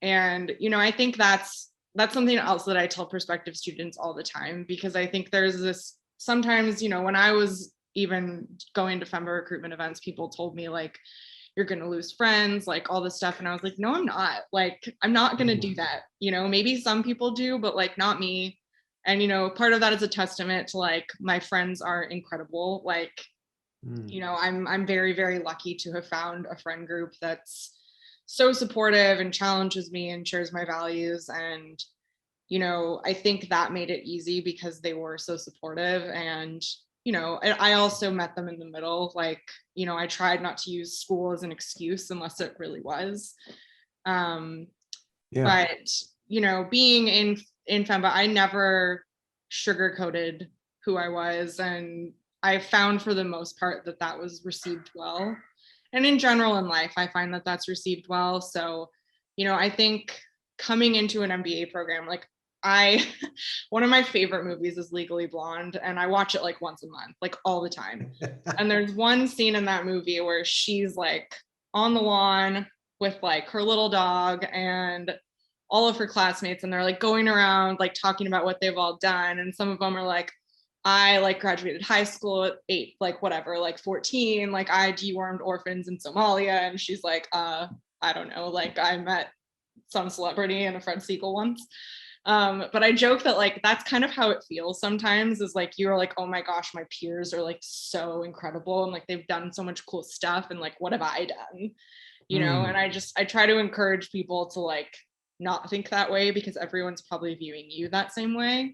And, you know, I think that's something else that I tell prospective students all the time, because I think there's this sometimes, you know, when I was even going to FEMBA recruitment events, people told me like, you're going to lose friends, like all this stuff. And I was like, no, I'm not. Like, I'm not going to do that. You know, maybe some people do, but like not me. And, you know, part of that is a testament to like, my friends are incredible. Like, you know, I'm very, very lucky to have found a friend group that's so supportive and challenges me and shares my values. And, you know, I think that made it easy because they were so supportive. And, you know, I also met them in the middle. Like, you know, I tried not to use school as an excuse unless it really was. But, you know, being in FEMBA, I never sugarcoated who I was. And I found for the most part that that was received well. And in general in life, I find that that's received well. So, you know, I think coming into an MBA program, like one of my favorite movies is Legally Blonde, and I watch it like once a month, like all the time. And there's one scene in that movie where she's like on the lawn with like her little dog and all of her classmates, and they're like going around like talking about what they've all done. And some of them are like, I like graduated high school at 8, like whatever, like 14, like I dewormed orphans in Somalia. And she's like, I don't know, like I met some celebrity in a Fred Siegel once. But I joke that like that's kind of how it feels sometimes, is like you're like, oh my gosh, my peers are like so incredible and like they've done so much cool stuff, and like what have I done, you know? And I try to encourage people to like not think that way, because everyone's probably viewing you that same way.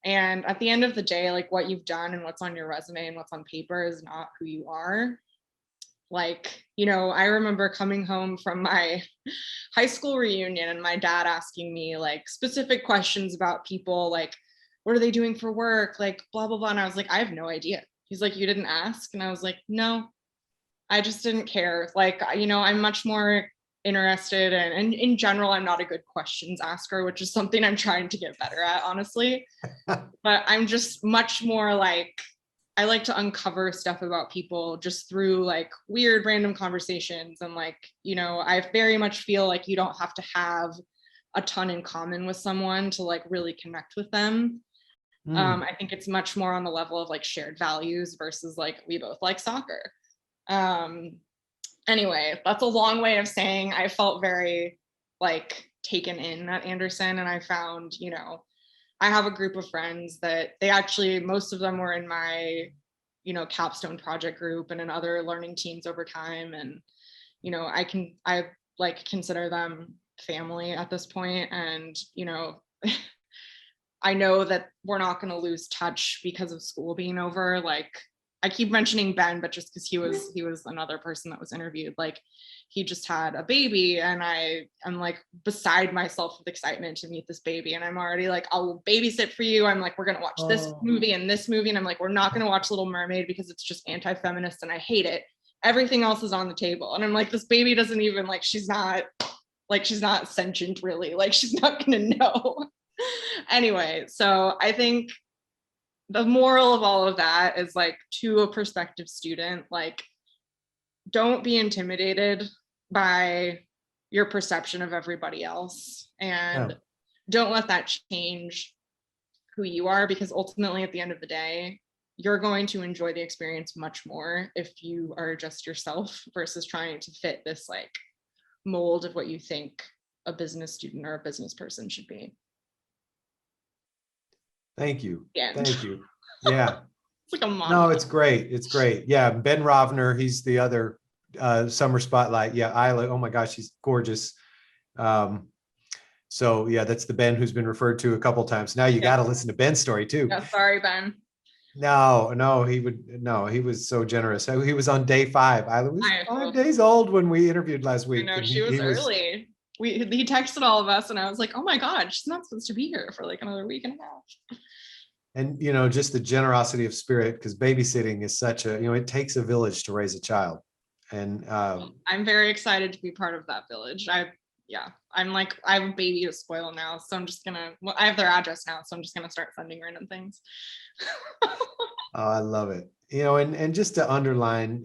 And at the end of the day, like what you've done and what's on your resume and what's on paper is not who you are. Like, you know, I remember coming home from my high school reunion and my dad asking me like specific questions about people, like, what are they doing for work? Like, blah, blah, blah. And I was like, I have no idea. He's like, you didn't ask? And I was like, no, I just didn't care. Like, you know, I'm much more interested and in general, I'm not a good questions asker, which is something I'm trying to get better at, honestly. But I'm just much more like, I like to uncover stuff about people just through like weird random conversations. And like, you know, I very much feel like you don't have to have a ton in common with someone to like really connect with them. I think it's much more on the level of like shared values versus like, we both like soccer. Anyway, that's a long way of saying I felt very like taken in at Anderson. And I found, you know, I have a group of friends that they actually, most of them were in my, you know, Capstone project group and in other learning teams over time. And, you know, I like consider them family at this point. And, you know, I know that we're not going to lose touch because of school being over. Like, I keep mentioning Ben, but just because he was another person that was interviewed, like he just had a baby, and I'm like beside myself with excitement to meet this baby. And I'm already like, I'll babysit for you. I'm like, we're going to watch this movie and this movie. And I'm like, we're not going to watch Little Mermaid because it's just anti-feminist and I hate it. Everything else is on the table. And I'm like, this baby doesn't even like, she's not sentient really. Like she's not going to know. Anyway, so I think the moral of all of that is like, to a prospective student, like, don't be intimidated by your perception of everybody else, and don't let that change who you are, because ultimately at the end of the day, you're going to enjoy the experience much more if you are just yourself versus trying to fit this like mold of what you think a business student or a business person should be. Thank you. Yeah. Thank you. Yeah. It's like a monologue. No, it's great. It's great. Yeah. Ben Rovner, he's the other summer spotlight. Yeah, Isla. Oh my gosh, she's gorgeous. So yeah, that's the Ben who's been referred to a couple times. Now you got to listen to Ben's story too. Yeah, sorry, Ben. No, he was so generous. He was on day 5. Isla was 5 days old when we interviewed last week. I know, she was early. He texted all of us and I was like, oh my God, she's not supposed to be here for like another week and a half. And, just the generosity of spirit, because babysitting is such a, it takes a village to raise a child. And I'm very excited to be part of that village. I'm like, I have a baby to spoil now. So I'm just gonna, I have their address now. So I'm just gonna start sending random things. Oh, I love it. And just to underline,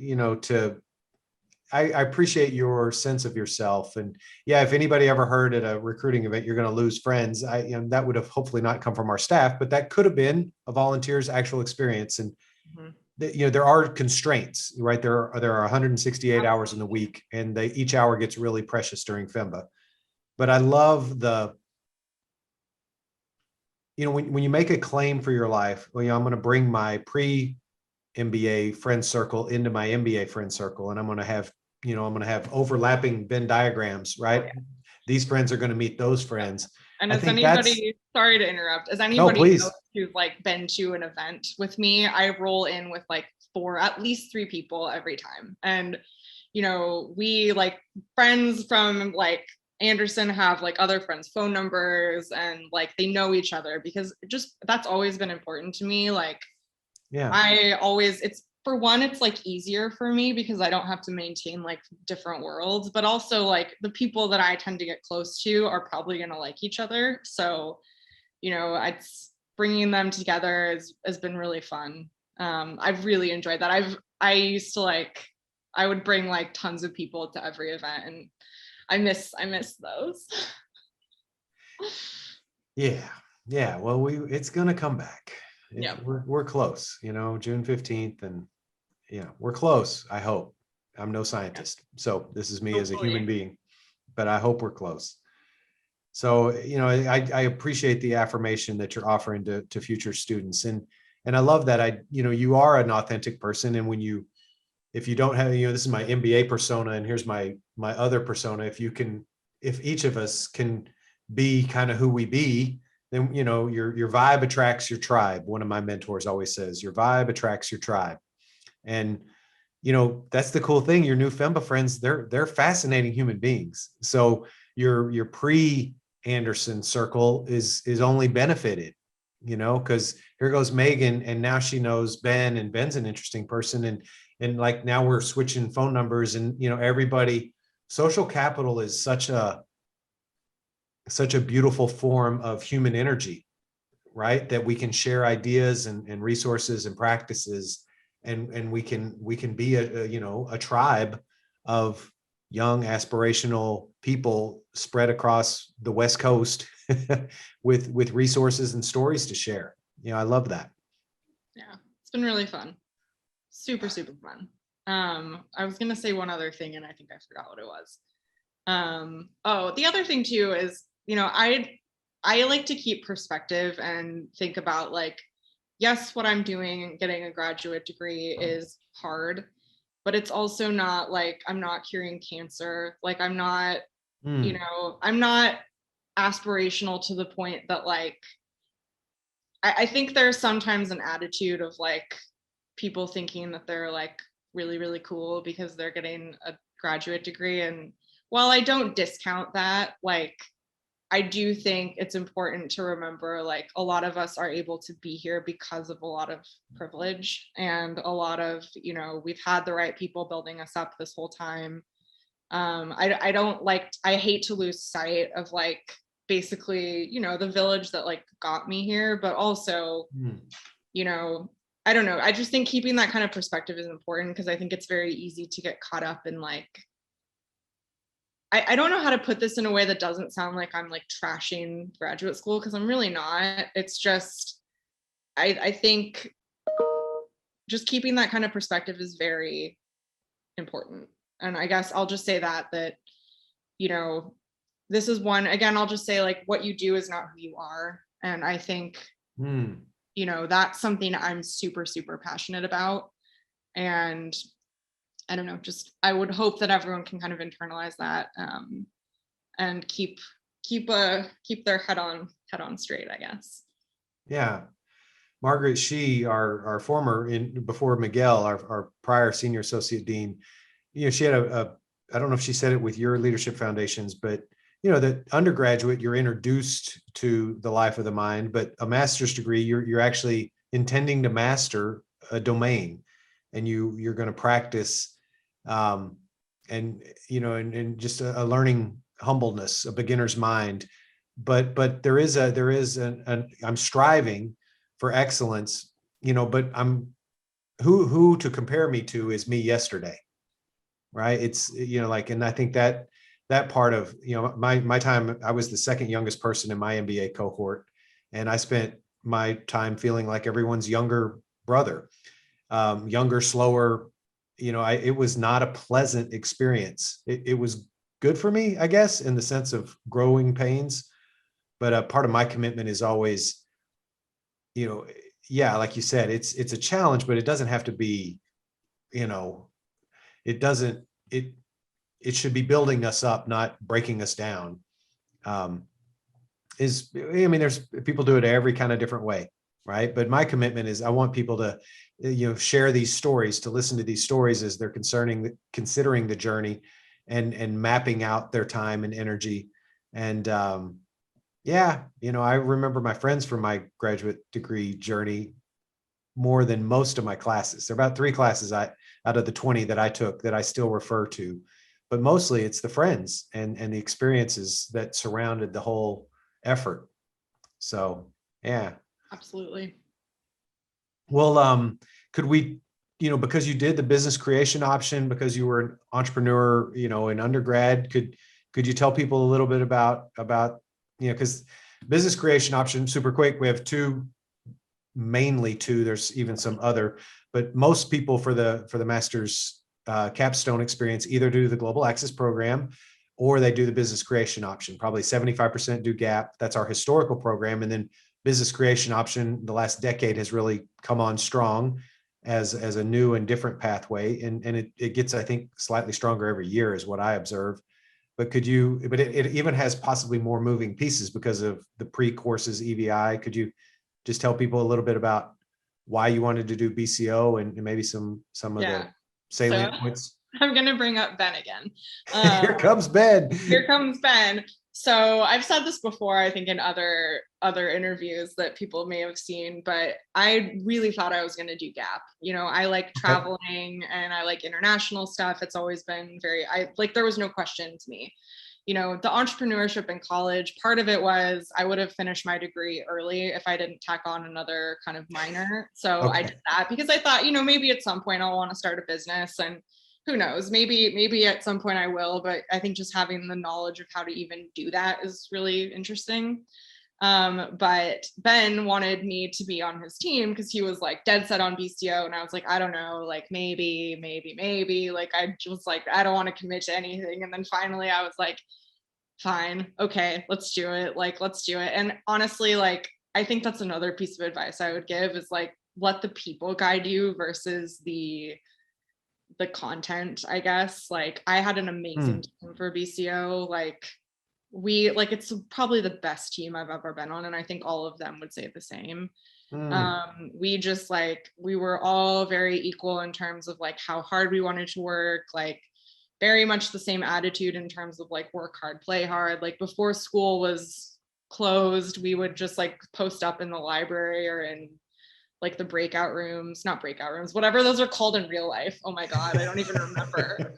I appreciate your sense of yourself. And yeah, if anybody ever heard at a recruiting event, you're going to lose friends, that would have hopefully not come from our staff, but that could have been a volunteer's actual experience. And there are constraints, right? There are 168 hours in the week, and each hour gets really precious during FEMBA. But I love when you make a claim for your life, I'm going to bring my pre-MBA friend circle into my MBA friend circle, and I'm going to have overlapping Venn diagrams, right? Oh, yeah. These friends are going to meet those friends. And as anybody, sorry to interrupt, as anybody knows who's like been to an event with me, I roll in with like at least 3 people every time. And, we like friends from like Anderson have like other friends' phone numbers, and like they know each other, because that's always been important to me. Like, yeah, for one, it's like easier for me because I don't have to maintain like different worlds, but also like the people that I tend to get close to are probably going to like each other. So, it's bringing them together has been really fun. I've really enjoyed that. I used to I would bring like tons of people to every event, and I miss those. Yeah. Well, it's going to come back. Yeah, we're close, June 15th, and we're close. I hope. I'm no scientist, so this is me as a human being, but I hope we're close. So, I appreciate the affirmation that you're offering to future students, and I love that you are an authentic person. And if you don't have, this is my MBA persona, and here's my other persona. If each of us can be kind of who we be, then your vibe attracts your tribe. One of my mentors always says, your vibe attracts your tribe. And that's the cool thing. Your new FEMBA friends, they're fascinating human beings. So your pre-Anderson circle is only benefited, because here goes Meghan, and now she knows Ben, and Ben's an interesting person, and like now we're switching phone numbers, and everybody. Social capital is such a beautiful form of human energy, right? That we can share ideas and resources and practices, and we can be a tribe of young aspirational people spread across the West Coast with resources and stories to share. I love that. Yeah, it's been really fun. Super, super fun. I was gonna say one other thing, and I think I forgot what it was. The other thing too is, I like to keep perspective and think about like, yes, what I'm doing, getting a graduate degree, is hard, but it's also not like I'm not curing cancer. Like I'm not, I'm not aspirational to the point that like, I think there's sometimes an attitude of like people thinking that they're like really, really cool because they're getting a graduate degree. And while I don't discount that, like, I do think it's important to remember, like, a lot of us are able to be here because of a lot of privilege, and a lot of, we've had the right people building us up this whole time. I hate to lose sight of like, basically, the village that like got me here, but also, I don't know. I just think keeping that kind of perspective is important, because I think it's very easy to get caught up in like, I don't know how to put this in a way that doesn't sound like I'm like trashing graduate school, because I'm really not. It's just, I think just keeping that kind of perspective is very important. And I guess I'll just say that, this is one, again, I'll just say like, what you do is not who you are. And I think, that's something I'm super, super passionate about. And I don't know, just I would hope that everyone can kind of internalize that, and keep their head on straight, I guess. Yeah. Margaret Shee, our former, before Miguel, our prior senior associate dean, she had I don't know if she said it with your leadership foundations, but that undergraduate, you're introduced to the life of the mind, but a master's degree, you're actually intending to master a domain, and you're going to practice, and just a learning humbleness, a beginner's mind. But there is I'm striving for excellence, but I'm who to compare me to is me yesterday, right? It's, and I think that part of, my time, I was the second youngest person in my MBA cohort, and I spent my time feeling like everyone's younger brother, younger, slower. It was not a pleasant experience. It was good for me, I guess, in the sense of growing pains. But a part of my commitment is always, yeah, like you said, it's a challenge, but it doesn't have to be, it doesn't, it should be building us up, not breaking us down. There's people do it every kind of different way, right? But my commitment is I want people to, share these stories, to listen to these stories as they're considering the journey and mapping out their time and energy. And yeah, I remember my friends from my graduate degree journey more than most of my classes. There are about 3 classes out of the 20 that I took that I still refer to, but mostly it's the friends and the experiences that surrounded the whole effort. So, yeah. Absolutely. Well, could we, because you did the business creation option, because you were an entrepreneur, in undergrad, could you tell people a little bit about, because business creation option, super quick, we have mainly two, there's even some other, but most people for the master's capstone experience either do the global access program or they do the business creation option. Probably 75% do GAP. That's our historical program. And then business creation option, the last decade has really come on strong as a new and different pathway. And it gets, I think, slightly stronger every year is what I observe. But it even has possibly more moving pieces because of the pre-courses EVI. Could you just tell people a little bit about why you wanted to do BCO and maybe some of the salient points? I'm going to bring up Ben again. Here comes Ben. Here comes Ben. So I've said this before, I think in other interviews that people may have seen, but I really thought I was going to do GAP. I like traveling and I like international stuff. It's always been there was no question to me. The entrepreneurship in college, part of it was I would have finished my degree early if I didn't tack on another kind of minor. So I did that because I thought, maybe at some point I'll want to start a business, and who knows, maybe at some point I will, but I think just having the knowledge of how to even do that is really interesting. But Ben wanted me to be on his team because he was like dead set on BCO. And I was like, I don't know, like maybe, like, I was like, I don't want to commit to anything. And then finally I was like, fine, okay, let's do it. Let's do it. And honestly, I think that's another piece of advice I would give is let the people guide you versus the content, I guess. I had an amazing team for BCO. It's probably the best team I've ever been on, and I think all of them would say the same. We just we were all very equal in terms of how hard we wanted to work, very much the same attitude in terms of work hard, play hard. Before school was closed, we would just post up in the library or in the breakout rooms, not breakout rooms, whatever those are called in real life. Oh my God, I don't even remember.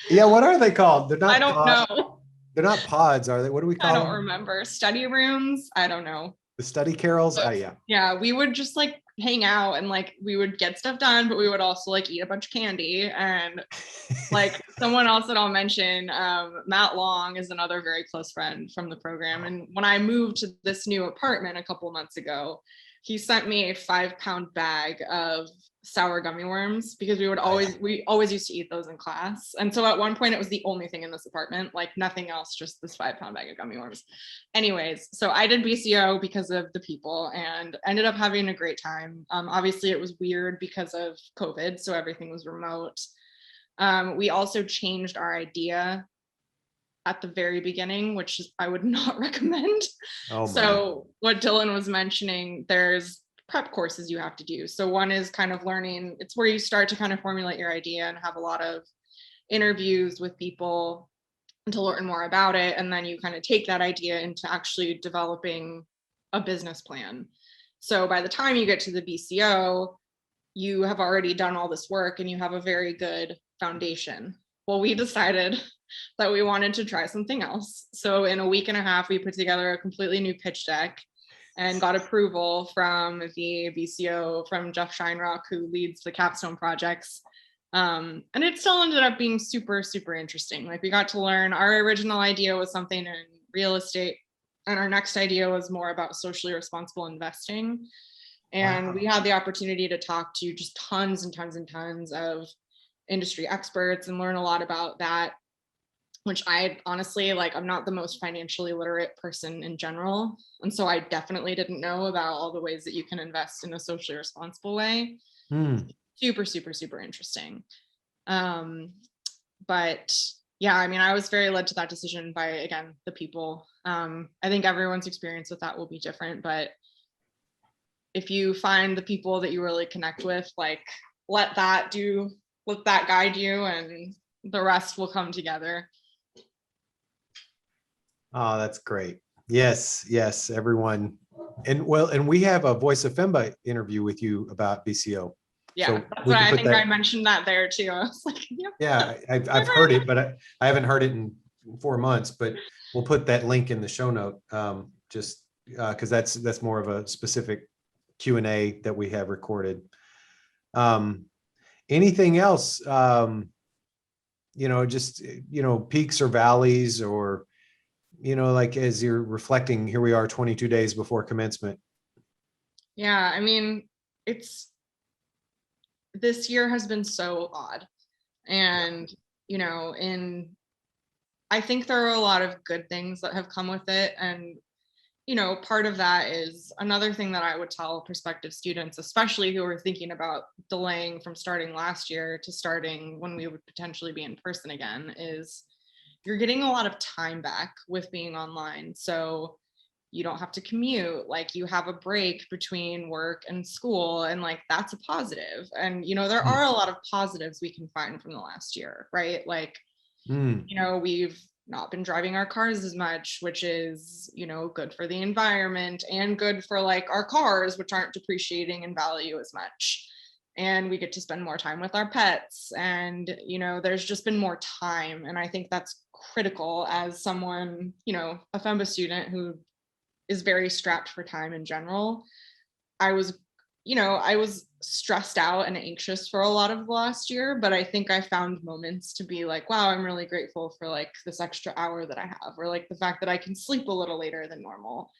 Yeah, what are they called? They're not. I don't know. They're not pods, are they? What do we call them? I don't remember. Study rooms? I don't know. The study carols? Yeah. Yeah, we would just hang out and we would get stuff done, but we would also eat a bunch of candy. And someone else that I'll mention, Matt Long is another very close friend from the program. And when I moved to this new apartment a couple of months ago, he sent me a 5-pound bag of sour gummy worms, because we always used to eat those in class. And so at one point it was the only thing in this apartment, like nothing else, just this 5-pound bag of gummy worms. Anyways, so I did BCO because of the people and ended up having a great time. Obviously it was weird because of COVID, so everything was remote. We also changed our idea at the very beginning, which I would not recommend. Oh my. So what Dylan was mentioning, there's prep courses you have to do. So one is kind of learning, it's where you start to kind of formulate your idea and have a lot of interviews with people to learn more about it. And then you kind of take that idea into actually developing a business plan. So by the time you get to the BCO, you have already done all this work and you have a very good foundation. Well, we decided that we wanted to try something else. So in a week and a half, we put together a completely new pitch deck and got approval from the BCO, from Jeff Shinerock, who leads the Capstone projects. And it still ended up being super, super interesting. Like we got to learn, our original idea was something in real estate, and our next idea was more about socially responsible investing. And Wow. we had the opportunity to talk to just tons and tons and tons of industry experts and learn a lot about that, which I honestly, like, I'm not the most financially literate person in general. And so I definitely didn't know about all the ways that you can invest in a socially responsible way. Super, super, super interesting. But yeah, I mean, I was very led to that decision by, again, the people. I think everyone's experience with that will be different, but if you find the people that you really connect with, like, let that guide you and the rest will come together. Oh, that's great. Yes, yes, everyone. And well, and we have a Voice of FEMBA interview with you about BCO. Yeah, So that's we why can I put think that. I mentioned that there too. I was like, yep. Yeah, I've heard it, but I haven't heard it in 4 months, but we'll put that link in the show note, just because that's more of a specific Q&A that we have recorded. Anything else, just, peaks or valleys, or, like as you're reflecting, here we are 22 days before commencement. Yeah, I mean, this year has been so odd. And, I think there are a lot of good things that have come with it. And, part of that is another thing that I would tell prospective students, especially who are thinking about delaying from starting last year to starting when we would potentially be in person again, is you're getting a lot of time back with being online. So you don't have to commute, like you have a break between work and school, and like that's a positive. And there are a lot of positives we can find from the last year, right? Like we've not been driving our cars as much, which is good for the environment and good for like our cars, which aren't depreciating in value as much. And we get to spend more time with our pets, and there's just been more time. And I think that's critical as someone, a FEMBA student who is very strapped for time in general. I was stressed out and anxious for a lot of the last year, but I think I found moments to be like, wow, I'm really grateful for like this extra hour that I have, or like the fact that I can sleep a little later than normal.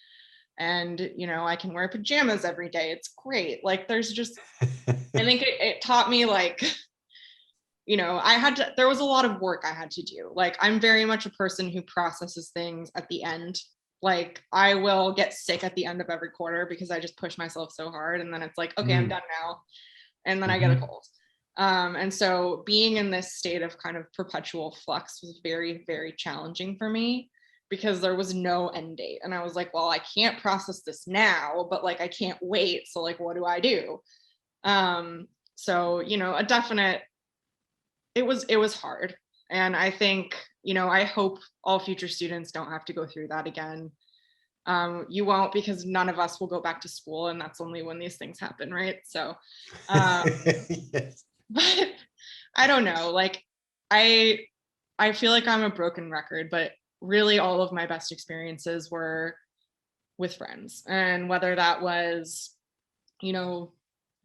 And, I can wear pajamas every day. It's great. Like there's just, I think it taught me like, there was a lot of work I had to do. Like I'm very much a person who processes things at the end. Like I will get sick at the end of every quarter because I just push myself so hard. And then it's like, okay, I'm done now. And then I get a cold. And so being in this state of kind of perpetual flux was very, very challenging for me because there was no end date. And I was like, well, I can't process this now, but like, I can't wait. So like, what do I do? So, a definite, it was hard. And I think, I hope all future students don't have to go through that again. You won't, because none of us will go back to school, and that's only when these things happen, right? So, Yes. but I don't know, like, I feel like I'm a broken record, but really all of my best experiences were with friends. And whether that was,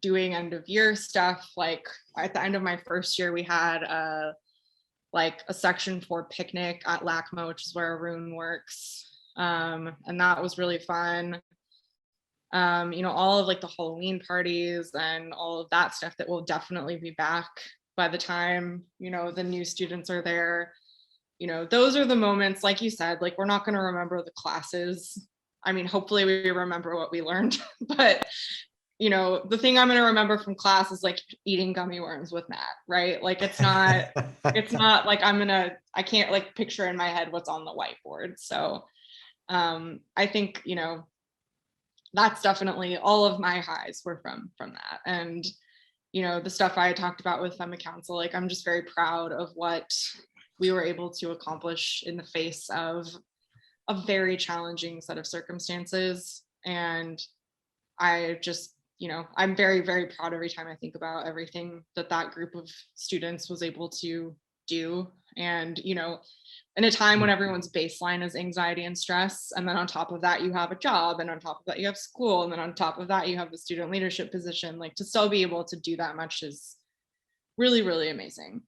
doing end of year stuff, like at the end of my first year, we had a Section 4 picnic at LACMA, which is where Arun works. And that was really fun. All of like the Halloween parties and all of that stuff that will definitely be back by the time, the new students are there. Those are the moments, like you said, like we're not going to remember the classes. I mean, hopefully we remember what we learned, but the thing I'm going to remember from class is like eating gummy worms with Matt, right? Like it's not like I can't like picture in my head what's on the whiteboard. So I think, that's definitely all of my highs were from that. And, the stuff I talked about with FEMBA Council, like I'm just very proud of what we were able to accomplish in the face of a very challenging set of circumstances. And I just, I'm very, very proud every time I think about everything that group of students was able to do. And, in a time when everyone's baseline is anxiety and stress, and then on top of that, you have a job, and on top of that, you have school, and then on top of that, you have the student leadership position, like to still be able to do that much is really, really amazing.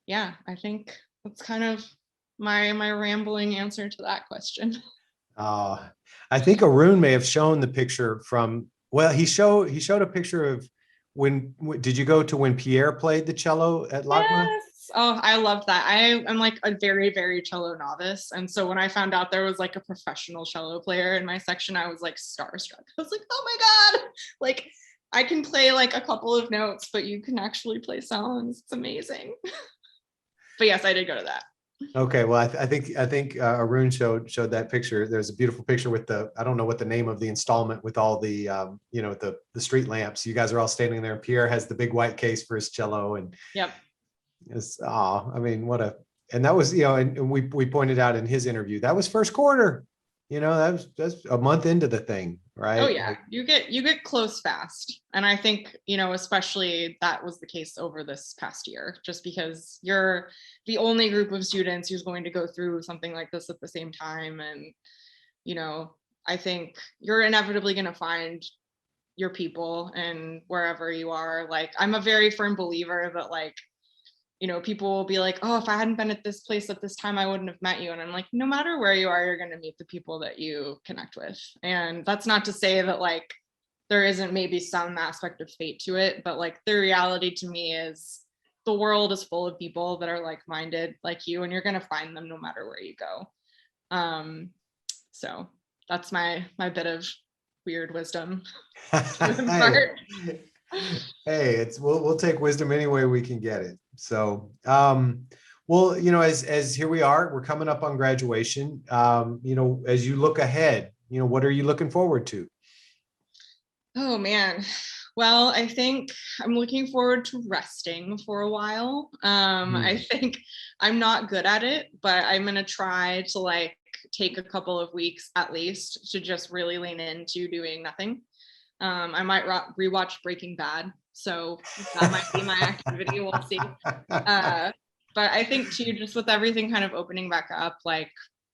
Yeah, I think that's kind of my rambling answer to that question. I think Arun may have shown the picture from, well, he showed a picture of when did you go to when Pierre played the cello at LACMA? Yes. Oh, I love that. I'm like a very, very cello novice. And so when I found out there was like a professional cello player in my section, I was like starstruck. I was like, oh my God, like I can play like a couple of notes, but you can actually play songs. It's amazing. But yes, I did go to that. Okay, well, I think Arun showed that picture. There's a beautiful picture with I don't know what the name of the installment with all the the street lamps. You guys are all standing there. Pierre has the big white case for his cello, and yep. I mean, and that was, and we pointed out in his interview, that was first quarter, that's a month into the thing, right? Oh yeah, you get close fast. And I think, especially that was the case over this past year, just because you're the only group of students who's going to go through something like this at the same time. And, I think you're inevitably going to find your people and wherever you are. Like, I'm a very firm believer that like, people will be like, oh, if I hadn't been at this place at this time, I wouldn't have met you. And I'm like, no matter where you are, you're going to meet the people that you connect with. And that's not to say that like, there isn't maybe some aspect of fate to it, but like the reality to me is the world is full of people that are like-minded like you, and you're going to find them no matter where you go. So that's my bit of weird wisdom. Hey, we'll take wisdom any way we can get it. So, well, as here we are, we're coming up on graduation. As you look ahead, what are you looking forward to? Oh man. Well, I think I'm looking forward to resting for a while. I think I'm not good at it, but I'm going to try to like take a couple of weeks at least to just really lean into doing nothing. I might rewatch Breaking Bad, so that might be my activity. We'll see. But I think too, just with everything kind of opening back up, like,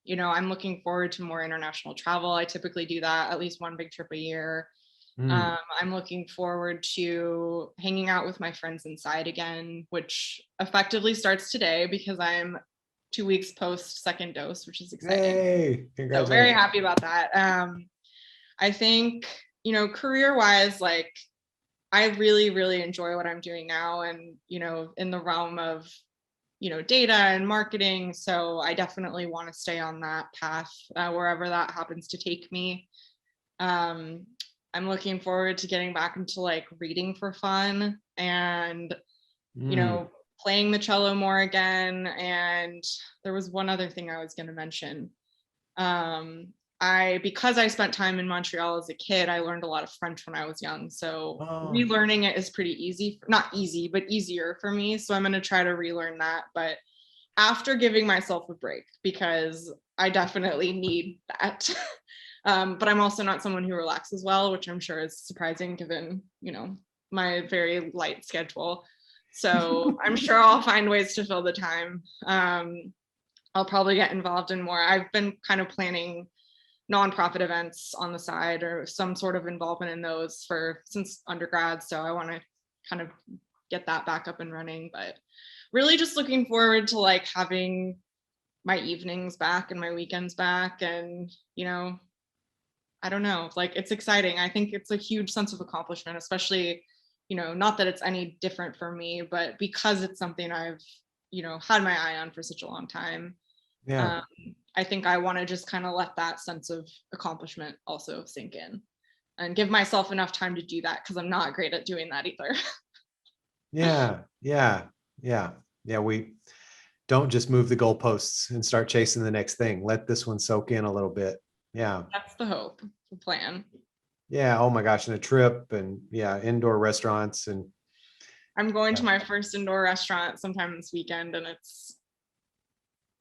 I'm looking forward to more international travel. I typically do that at least one big trip a year. I'm looking forward to hanging out with my friends inside again, which effectively starts today because I'm 2 weeks post second dose, which is exciting. Hey, so very happy about that. I think, career-wise, like I really, really enjoy what I'm doing now and, in the realm of, data and marketing. So I definitely want to stay on that path wherever that happens to take me. I'm looking forward to getting back into like reading for fun and, playing the cello more again. And there was one other thing I was going to mention. Because I spent time in Montreal as a kid, I learned a lot of French when I was young. So relearning it is pretty easy, not easy, but easier for me. So I'm going to try to relearn that, but after giving myself a break, because I definitely need that. But I'm also not someone who relaxes well, which I'm sure is surprising given, my very light schedule. So I'm sure I'll find ways to fill the time. I'll probably get involved in more. I've been kind of planning nonprofit events on the side or some sort of involvement in those since undergrad. So I want to kind of get that back up and running, but really just looking forward to like having my evenings back and my weekends back and, I don't know, like it's exciting. I think it's a huge sense of accomplishment, especially, not that it's any different for me, but because it's something I've, had my eye on for such a long time. Yeah. I think I want to just kind of let that sense of accomplishment also sink in and give myself enough time to do that, because I'm not great at doing that either. Yeah. Yeah. Yeah. Yeah. We don't just move the goalposts and start chasing the next thing. Let this one soak in a little bit. Yeah. That's the hope, the plan. Yeah. Oh my gosh. And a trip and yeah, indoor restaurants and I'm going yeah. to my first indoor restaurant sometime this weekend, and it's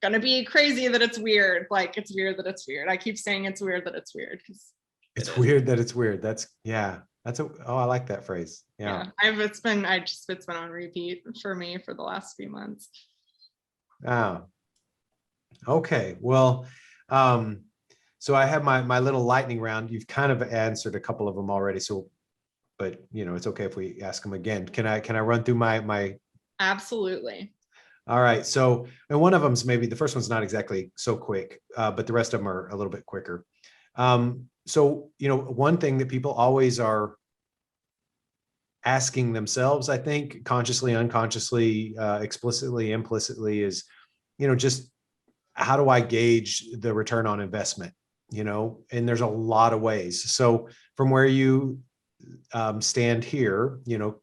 gonna be crazy that it's weird. Like it's weird that it's weird. I keep saying it's weird that it's weird because It's weird that it's weird. That's yeah. I like that phrase. Yeah. It's been on repeat for me for the last few months. Oh. Okay. Well, so I have my little lightning round. You've kind of answered a couple of them already. So, but it's okay if we ask them again. Can I run through my Absolutely. All right. So, and one of them's maybe the first one's not exactly so quick, but the rest of them are a little bit quicker. So, one thing that people always are asking themselves, I think, consciously, unconsciously, explicitly, implicitly, is, just how do I gauge the return on investment? And there's a lot of ways. So, from where you stand here,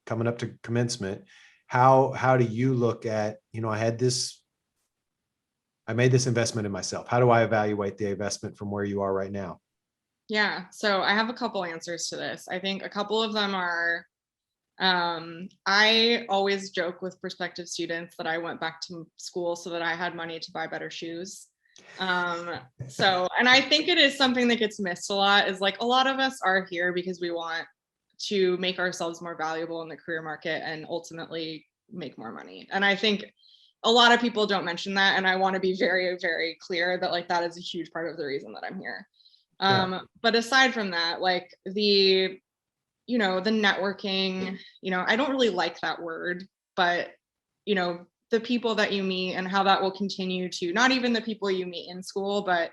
coming up to commencement, how do you look at, I made this investment in myself. How do I evaluate the investment from where you are right now? Yeah. So I have a couple answers to this. I think a couple of them are, I always joke with prospective students that I went back to school so that I had money to buy better shoes. And I think it is something that gets missed a lot, is like a lot of us are here because we want to make ourselves more valuable in the career market and ultimately make more money. And I think a lot of people don't mention that. And I want to be very, very clear that like that is a huge part of the reason that I'm here. But aside from that, like the networking, I don't really like that word, but the people that you meet and how that will continue to, not even the people you meet in school, but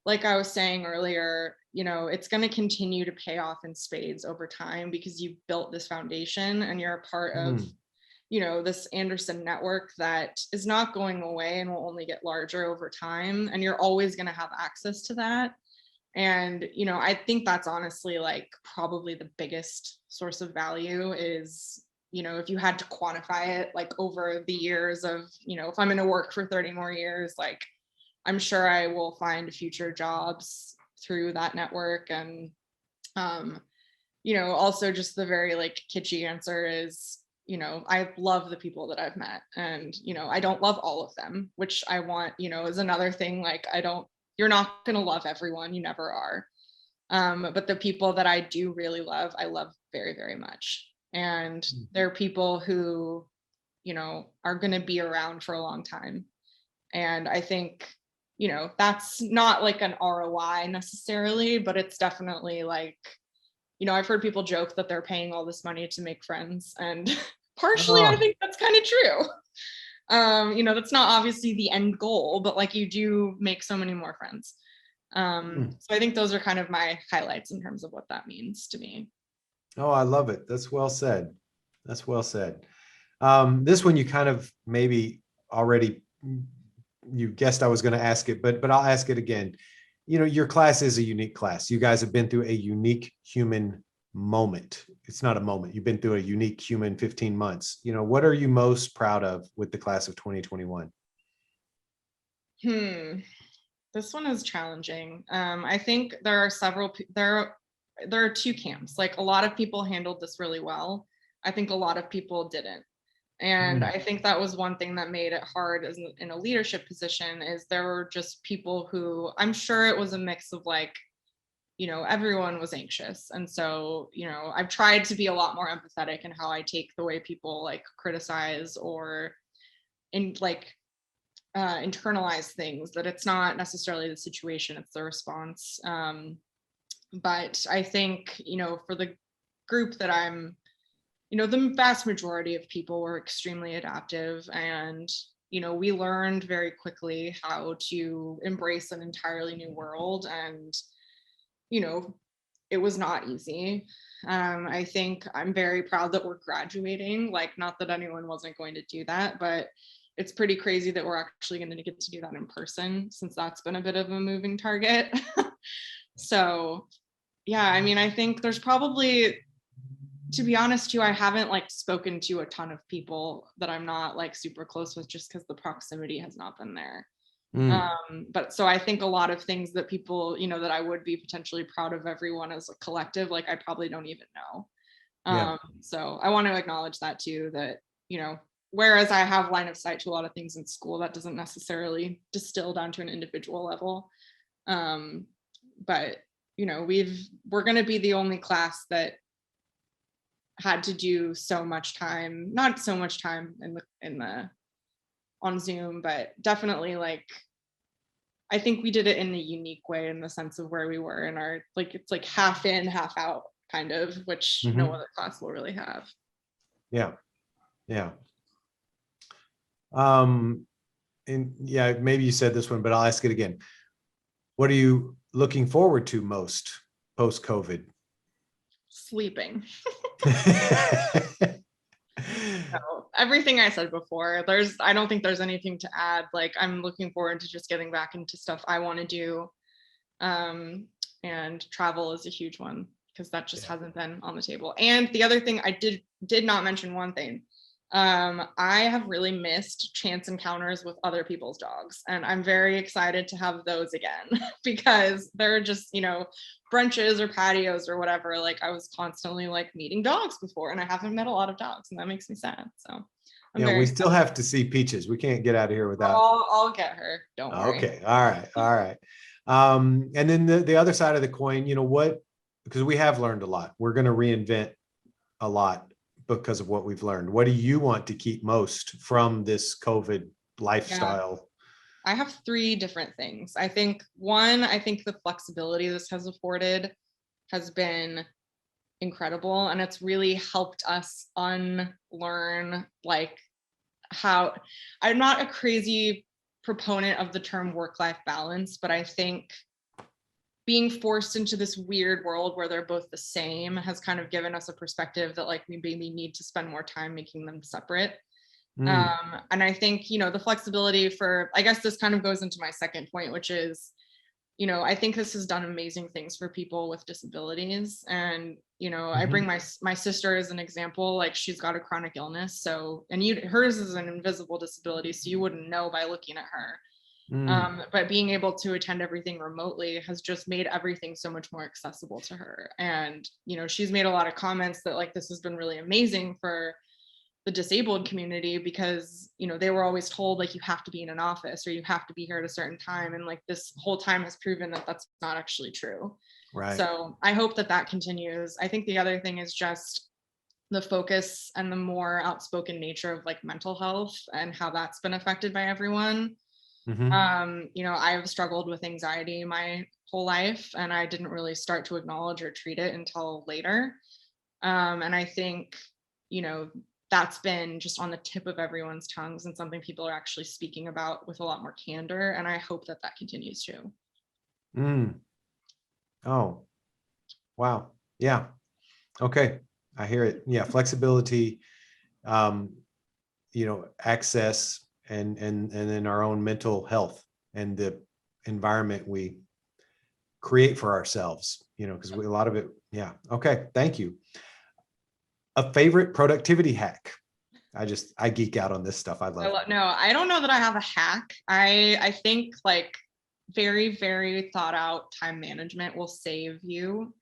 like I was saying earlier, it's going to continue to pay off in spades over time because you've built this foundation and you're a part of, this Anderson network that is not going away and will only get larger over time. And you're always going to have access to that. And, I think that's honestly like probably the biggest source of value is, if you had to quantify it, like over the years of, if I'm going to work for 30 more years, like I'm sure I will find future jobs through that network. And, also just the very like kitschy answer is, I love the people that I've met, and, I don't love all of them, which I want, is another thing. Like, you're not going to love everyone. You never are. But the people that I do really love, I love very, very much. And they're people who, are going to be around for a long time. And I think, that's not like an ROI necessarily, but it's definitely like, I've heard people joke that they're paying all this money to make friends. And partially, I think that's kind of true. That's not obviously the end goal, but like you do make so many more friends. So I think those are kind of my highlights in terms of what that means to me. Oh, I love it. That's well said. That's well said. This one you kind of maybe already, you guessed I was going to ask it, but I'll ask it again. Your class is a unique class. You guys have been through a unique human moment. It's not a moment. You've been through a unique human 15 months. What are you most proud of with the class of 2021? This one is challenging. I think there are two camps. Like a lot of people handled this really well. I think a lot of people didn't. And I think that was one thing that made it hard as in a leadership position, is there were just people who, I'm sure it was a mix of like, everyone was anxious. And so, I've tried to be a lot more empathetic in how I take the way people like criticize or internalize things, that it's not necessarily the situation, it's the response. But I think, for the group that I'm, the vast majority of people were extremely adaptive, and, we learned very quickly how to embrace an entirely new world. And, it was not easy. I think I'm very proud that we're graduating, like, not that anyone wasn't going to do that, but it's pretty crazy that we're actually going to get to do that in person, since that's been a bit of a moving target. So yeah, I mean, I think there's probably, to be honest too, I haven't like spoken to a ton of people that I'm not like super close with, just because the proximity has not been there. But so I think a lot of things that people, that I would be potentially proud of everyone as a collective, like I probably don't even know. Yeah. So I want to acknowledge that too, that, whereas I have line of sight to a lot of things in school, that doesn't necessarily distill down to an individual level. But, we're going to be the only class that had to do so much time, not so much time on Zoom, but definitely like, I think we did it in a unique way, in the sense of where we were in our, like, it's like half in, half out kind of, which no other class will really have. Yeah. Yeah. And yeah, maybe you said this one, but I'll ask it again. What are you looking forward to most post-COVID? Sleeping. So, everything I said before, I don't think there's anything to add. Like, I'm looking forward to just getting back into stuff I want to do. And travel is a huge one, because that just hasn't been on the table. And the other thing, I did not mention one thing. I have really missed chance encounters with other people's dogs, and I'm very excited to have those again, because they're just, brunches or patios or whatever. Like, I was constantly like meeting dogs before, and I haven't met a lot of dogs, and that makes me sad. So we still have to see Peaches. We can't get out of here without. I'll get her. Don't worry. Okay. All right. And then the other side of the coin, because we have learned a lot. We're going to reinvent a lot because of what we've learned. What do you want to keep most from this COVID lifestyle? I have 3 different things. I think the flexibility this has afforded has been incredible, and it's really helped us unlearn, like, how I'm not a crazy proponent of the term work-life balance, but I think being forced into this weird world where they're both the same has kind of given us a perspective that, like, we maybe need to spend more time making them separate. And I think, the flexibility for, I guess this kind of goes into my second point, which is, I think this has done amazing things for people with disabilities. And, I bring my sister as an example. Like, she's got a chronic illness. So, and hers is an invisible disability, so you wouldn't know by looking at her. But being able to attend everything remotely has just made everything so much more accessible to her. And, she's made a lot of comments that, like, this has been really amazing for the disabled community, because, they were always told, like, you have to be in an office or you have to be here at a certain time. And, like, this whole time has proven that that's not actually true. Right. So I hope that continues. I think the other thing is just the focus and the more outspoken nature of, like, mental health and how that's been affected by everyone. I've struggled with anxiety my whole life, and I didn't really start to acknowledge or treat it until later. And I think, that's been just on the tip of everyone's tongues, and something people are actually speaking about with a lot more candor. And I hope that continues too. Oh, wow. Yeah. Okay. I hear it. Yeah. Flexibility, access, and then our own mental health and the environment we create for ourselves, because a lot of it. Yeah. Okay. Thank you. A favorite productivity hack? I geek out on this stuff. I love it. No, I don't know that I have a hack. I think, like, very, very thought out time management will save you.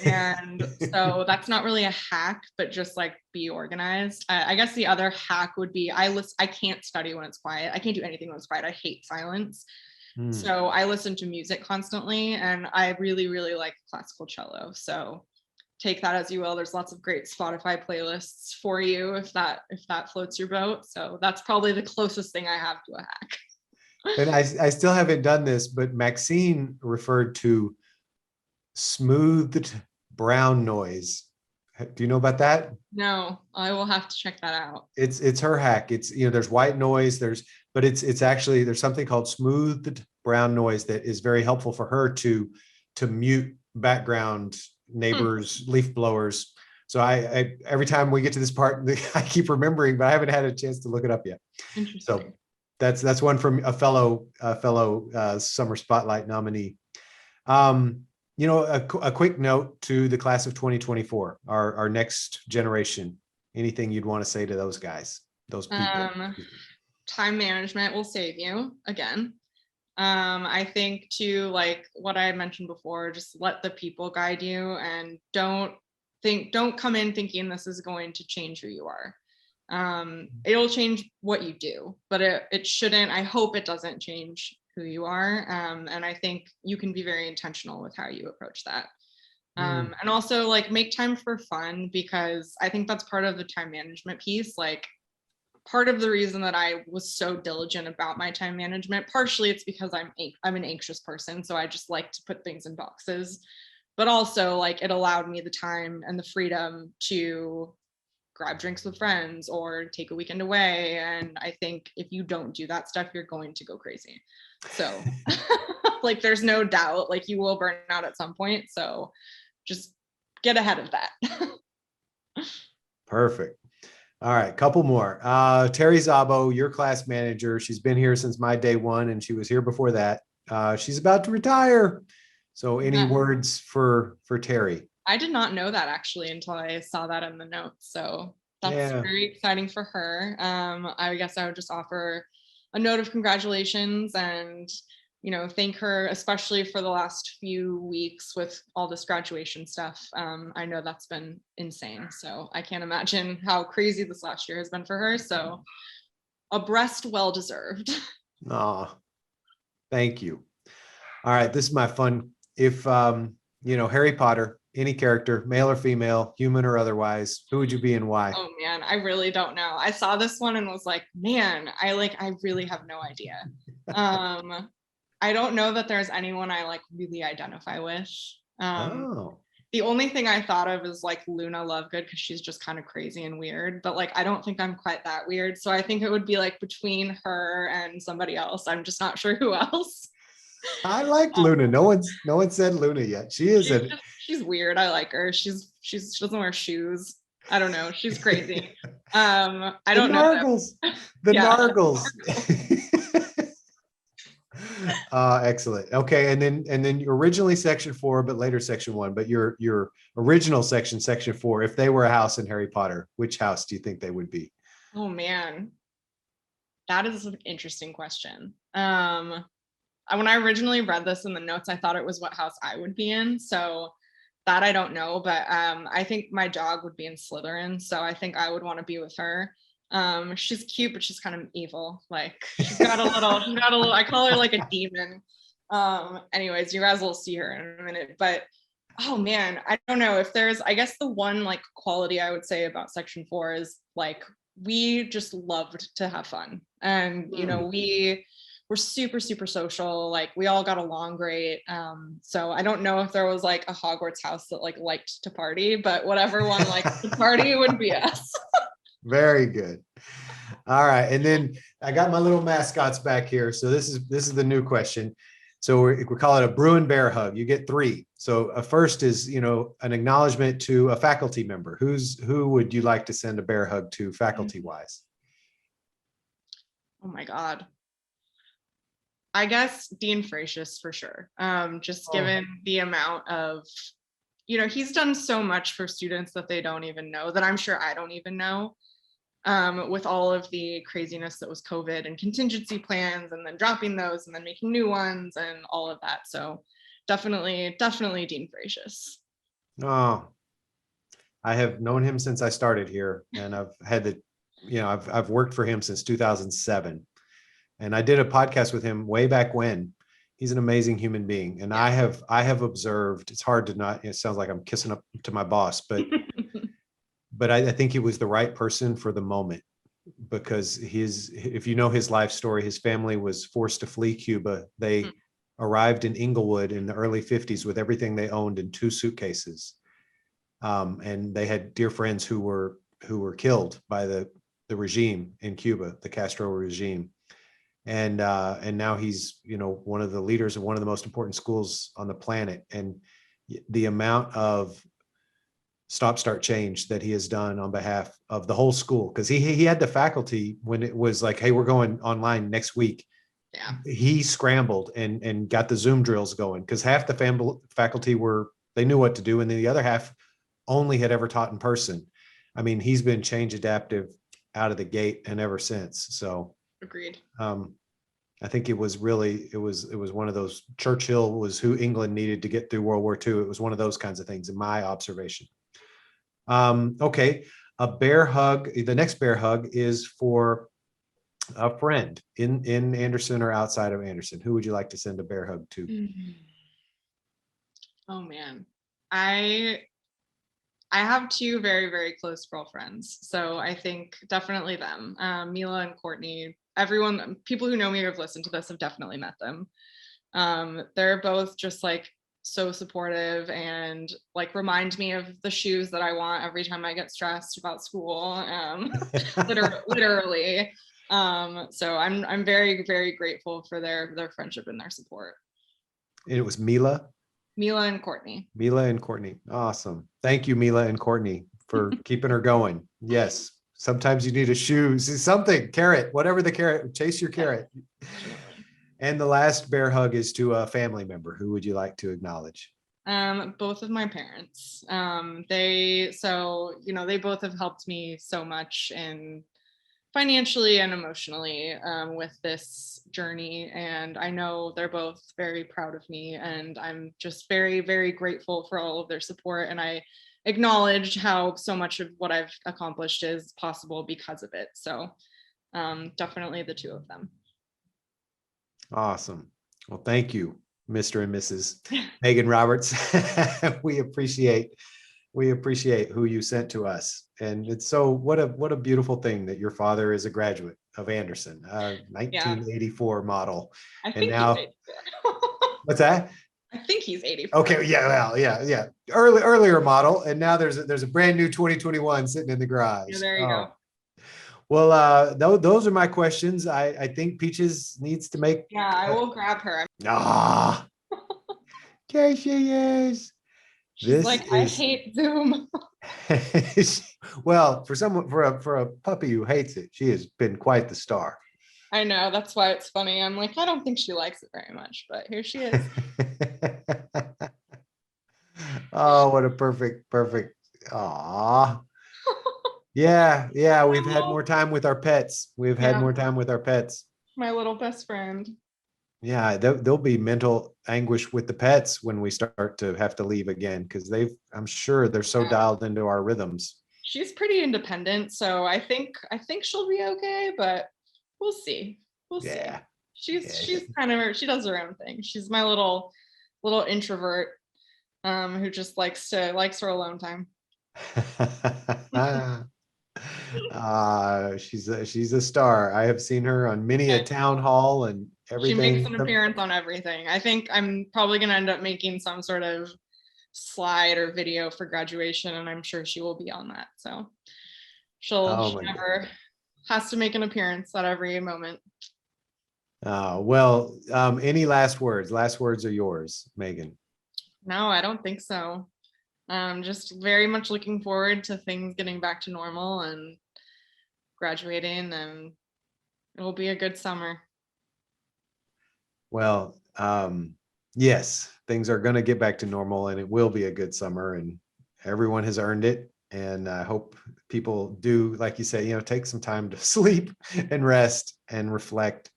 And so that's not really a hack, but just, like, be organized. I guess the other hack would be I can't study when it's quiet. I can't do anything when it's quiet. I hate silence. So I listen to music constantly, and I really, really like classical cello. So take that as you will. There's lots of great Spotify playlists for you if that floats your boat. So that's probably the closest thing I have to a hack. And I still haven't done this, but Maxine referred to smoothed brown noise. Do you know about that? No, I will have to check that out. It's her hack. It's, there's white noise, but it's actually, there's something called smoothed brown noise that is very helpful for her to mute background, Hmm. neighbors, leaf blowers. So I every time we get to this part, I keep remembering, but I haven't had a chance to look it up yet. So Interesting. that's one from a fellow summer spotlight nominee. A quick note to the class of 2024, our next generation. Anything you'd want to say to those guys, those people? Time management will save you again. I think too, like what I mentioned before, just let the people guide you and don't come in thinking this is going to change who you are. It'll change what you do, but it shouldn't. I hope it doesn't change who you are. And I think you can be very intentional with how you approach that. And also like make time for fun, because I think that's part of the time management piece. Like part of the reason that I was so diligent about my time management, partially it's because I'm an anxious person. So I just like to put things in boxes, but also like it allowed me the time and the freedom to grab drinks with friends or take a weekend away. And I think if you don't do that stuff, you're going to go crazy. So like, there's no doubt, like you will burn out at some point. So just get ahead of that. Perfect. All right, couple more. Teri Szabo, your class manager. She's been here since my day one, and she was here before that. She's about to retire. So any words for Teri? I did not know that actually until I saw that in the notes. So that's very exciting for her. I guess I would just offer a note of congratulations and, thank her, especially for the last few weeks with all this graduation stuff. I know that's been insane. So I can't imagine how crazy this last year has been for her. So a breast well deserved. Oh, thank you. All right, this is my fun. If Harry Potter, any character, male or female, human or otherwise, who would you be and why? Oh man, I really don't know. I saw this one and was like, man, I really have no idea. I don't know that there's anyone I like really identify with. The only thing I thought of is like Luna Lovegood, because she's just kind of crazy and weird, but like I don't think I'm quite that weird. So I think it would be like between her and somebody else. I'm just not sure who else. I like Luna. No one said Luna yet. She's weird. I like her. She doesn't wear shoes. I don't know. She's crazy. I don't know. The Nargles. Excellent. Okay, and then originally section 4, but later section 1. But your original section 4. If they were a house in Harry Potter, which house do you think they would be? Oh man, that is an interesting question. When I originally read this in the notes, I thought it was what house I would be in. So that I don't know, but I think my dog would be in Slytherin. So I think I would want to be with her. She's cute, but she's kind of evil. Like she's got a little, I call her like a demon. Anyways, you guys will see her in a minute, but oh man, I don't know if there's, I guess the one like quality I would say about section 4 is like, we just loved to have fun. And, we're super, super social. Like we all got along great. So I don't know if there was like a Hogwarts house that like liked to party, but whatever one likes to party would be us. Very good. All right. And then I got my little mascots back here. So this is the new question. So we call it a Bruin Bear Hug. You get 3. So a first is, an acknowledgement to a faculty member. Who would you like to send a bear hug to faculty wise? Oh my God. I guess Dean Freixes for sure. Just given the amount of, he's done so much for students that they don't even know, that I'm sure I don't even know, with all of the craziness that was COVID and contingency plans and then dropping those and then making new ones and all of that. So definitely Dean Freixes. Oh, I have known him since I started here, and I've had I've worked for him since 2007. And I did a podcast with him way back when. He's an amazing human being. And I have observed, it's hard to not, it sounds like I'm kissing up to my boss, but I think he was the right person for the moment, because if you know his life story, his family was forced to flee Cuba. They arrived in Inglewood in the early 50s with everything they owned in 2 suitcases. And they had dear friends who were killed by the regime in Cuba, the Castro regime. And now he's, one of the leaders of one of the most important schools on the planet. And the amount of stop start change that he has done on behalf of the whole school. Because he had the faculty when it was like, hey, we're going online next week. Yeah. He scrambled and got the Zoom drills going, because half the faculty they knew what to do, and then the other half only had ever taught in person. I mean, he's been change adaptive out of the gate and ever since. So Agreed. I think it was one of those. Churchill was who England needed to get through World War II. It was one of those kinds of things in my observation. Okay. A bear hug. The next bear hug is for a friend in Anderson or outside of Anderson. Who would you like to send a bear hug to? Oh man. I have two very, very close girlfriends. So I think definitely them. Mila and Courtney. People who know me or have listened to this have definitely met them. They're both just like so supportive and like remind me of the shoes that I want every time I get stressed about school. Literally. So I'm very, very grateful for their friendship and their support. And it was Mila and Courtney. Mila and Courtney. Awesome. Thank you, Mila and Courtney, for keeping her going. Yes. Sometimes you need a shoe, something, carrot, whatever the carrot, chase your carrot. And the last bear hug is to a family member. Who would you like to acknowledge? Both of my parents. They both have helped me so much in financially and emotionally with this journey. And I know they're both very proud of me, and I'm just very, very grateful for all of their support. And I acknowledge how so much of what I've accomplished is possible because of it. So definitely the two of them. Awesome. Well, thank you, Mr. and Mrs. Meghan Roberts. We appreciate who you sent to us. And it's what a beautiful thing that your father is a graduate of Anderson, 1984 model. And now, what's that? I think he's 84. Okay, yeah, well, yeah. Earlier model, and now there's a brand new 2021 sitting in the garage. Yeah, there you go. Well, those are my questions. I think Peaches needs to make. Yeah, I will grab her. There she is. She's I hate Zoom. Well, for a puppy who hates it, she has been quite the star. I know, that's why it's funny. I'm like, I don't think she likes it very much, but here she is. Oh, what a perfect. Aw. Yeah, we've had more time with our pets. My little best friend. Yeah, there'll be mental anguish with the pets when we start to have to leave again, because I'm sure they're so dialed into our rhythms. She's pretty independent, so I think she'll be okay, but we'll see. See. She's kind of, she does her own thing. She's my little introvert who just likes her alone time. She's a star. I have seen her on many a town hall and everything. She makes an appearance on everything. I think I'm probably going to end up making some sort of slide or video for graduation, and I'm sure she will be on that. So she never has to make an appearance at every moment. Well, any last words? Last words are yours, Meghan. No, I don't think so. Just very much looking forward to things getting back to normal and graduating, and it will be a good summer. Well, yes, things are going to get back to normal, and it will be a good summer, and everyone has earned it. And I hope people do, like you say, take some time to sleep and rest and reflect.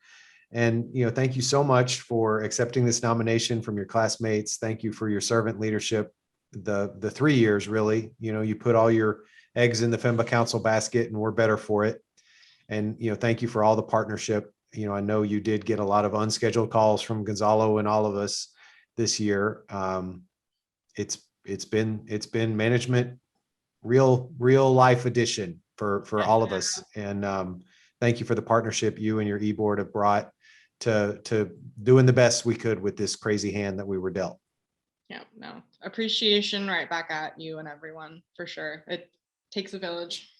And, thank you so much for accepting this nomination from your classmates. Thank you for your servant leadership. The 3 years, really, you put all your eggs in the FEMBA Council basket, and we're better for it. And, thank you for all the partnership. I know you did get a lot of unscheduled calls from Gonzalo and all of us this year. It's been management, real life edition for all of us. And thank you for the partnership you and your e-board have brought to doing the best we could with this crazy hand that we were dealt. Yeah, no, appreciation right back at you and everyone, for sure. It takes a village.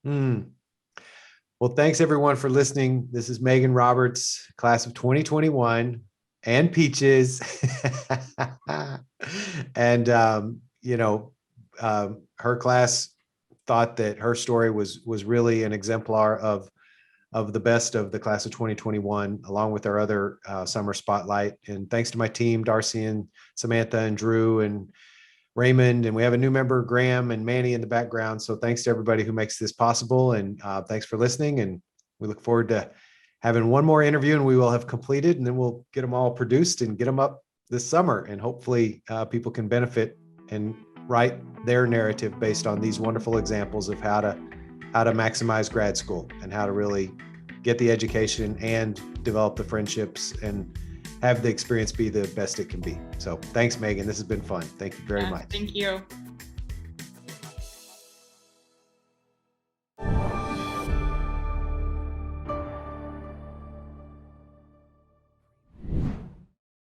Well, thanks everyone for listening. This is Meghan Roberts, class of 2021, and Peaches. And, her class thought that her story was really an exemplar of the best of the class of 2021, along with our other summer spotlight. And thanks to my team, Darcy and Samantha and Drew and Raymond, and we have a new member, Graham and Manny, in the background. So thanks to everybody who makes this possible, and thanks for listening. And we look forward to having one more interview, and we will have completed, and then we'll get them all produced and get them up this summer. And hopefully people can benefit and write their narrative based on these wonderful examples of how to maximize grad school and how to really get the education and develop the friendships and have the experience be the best it can be. So thanks, Megan. This has been fun. Thank you very much. Thank you.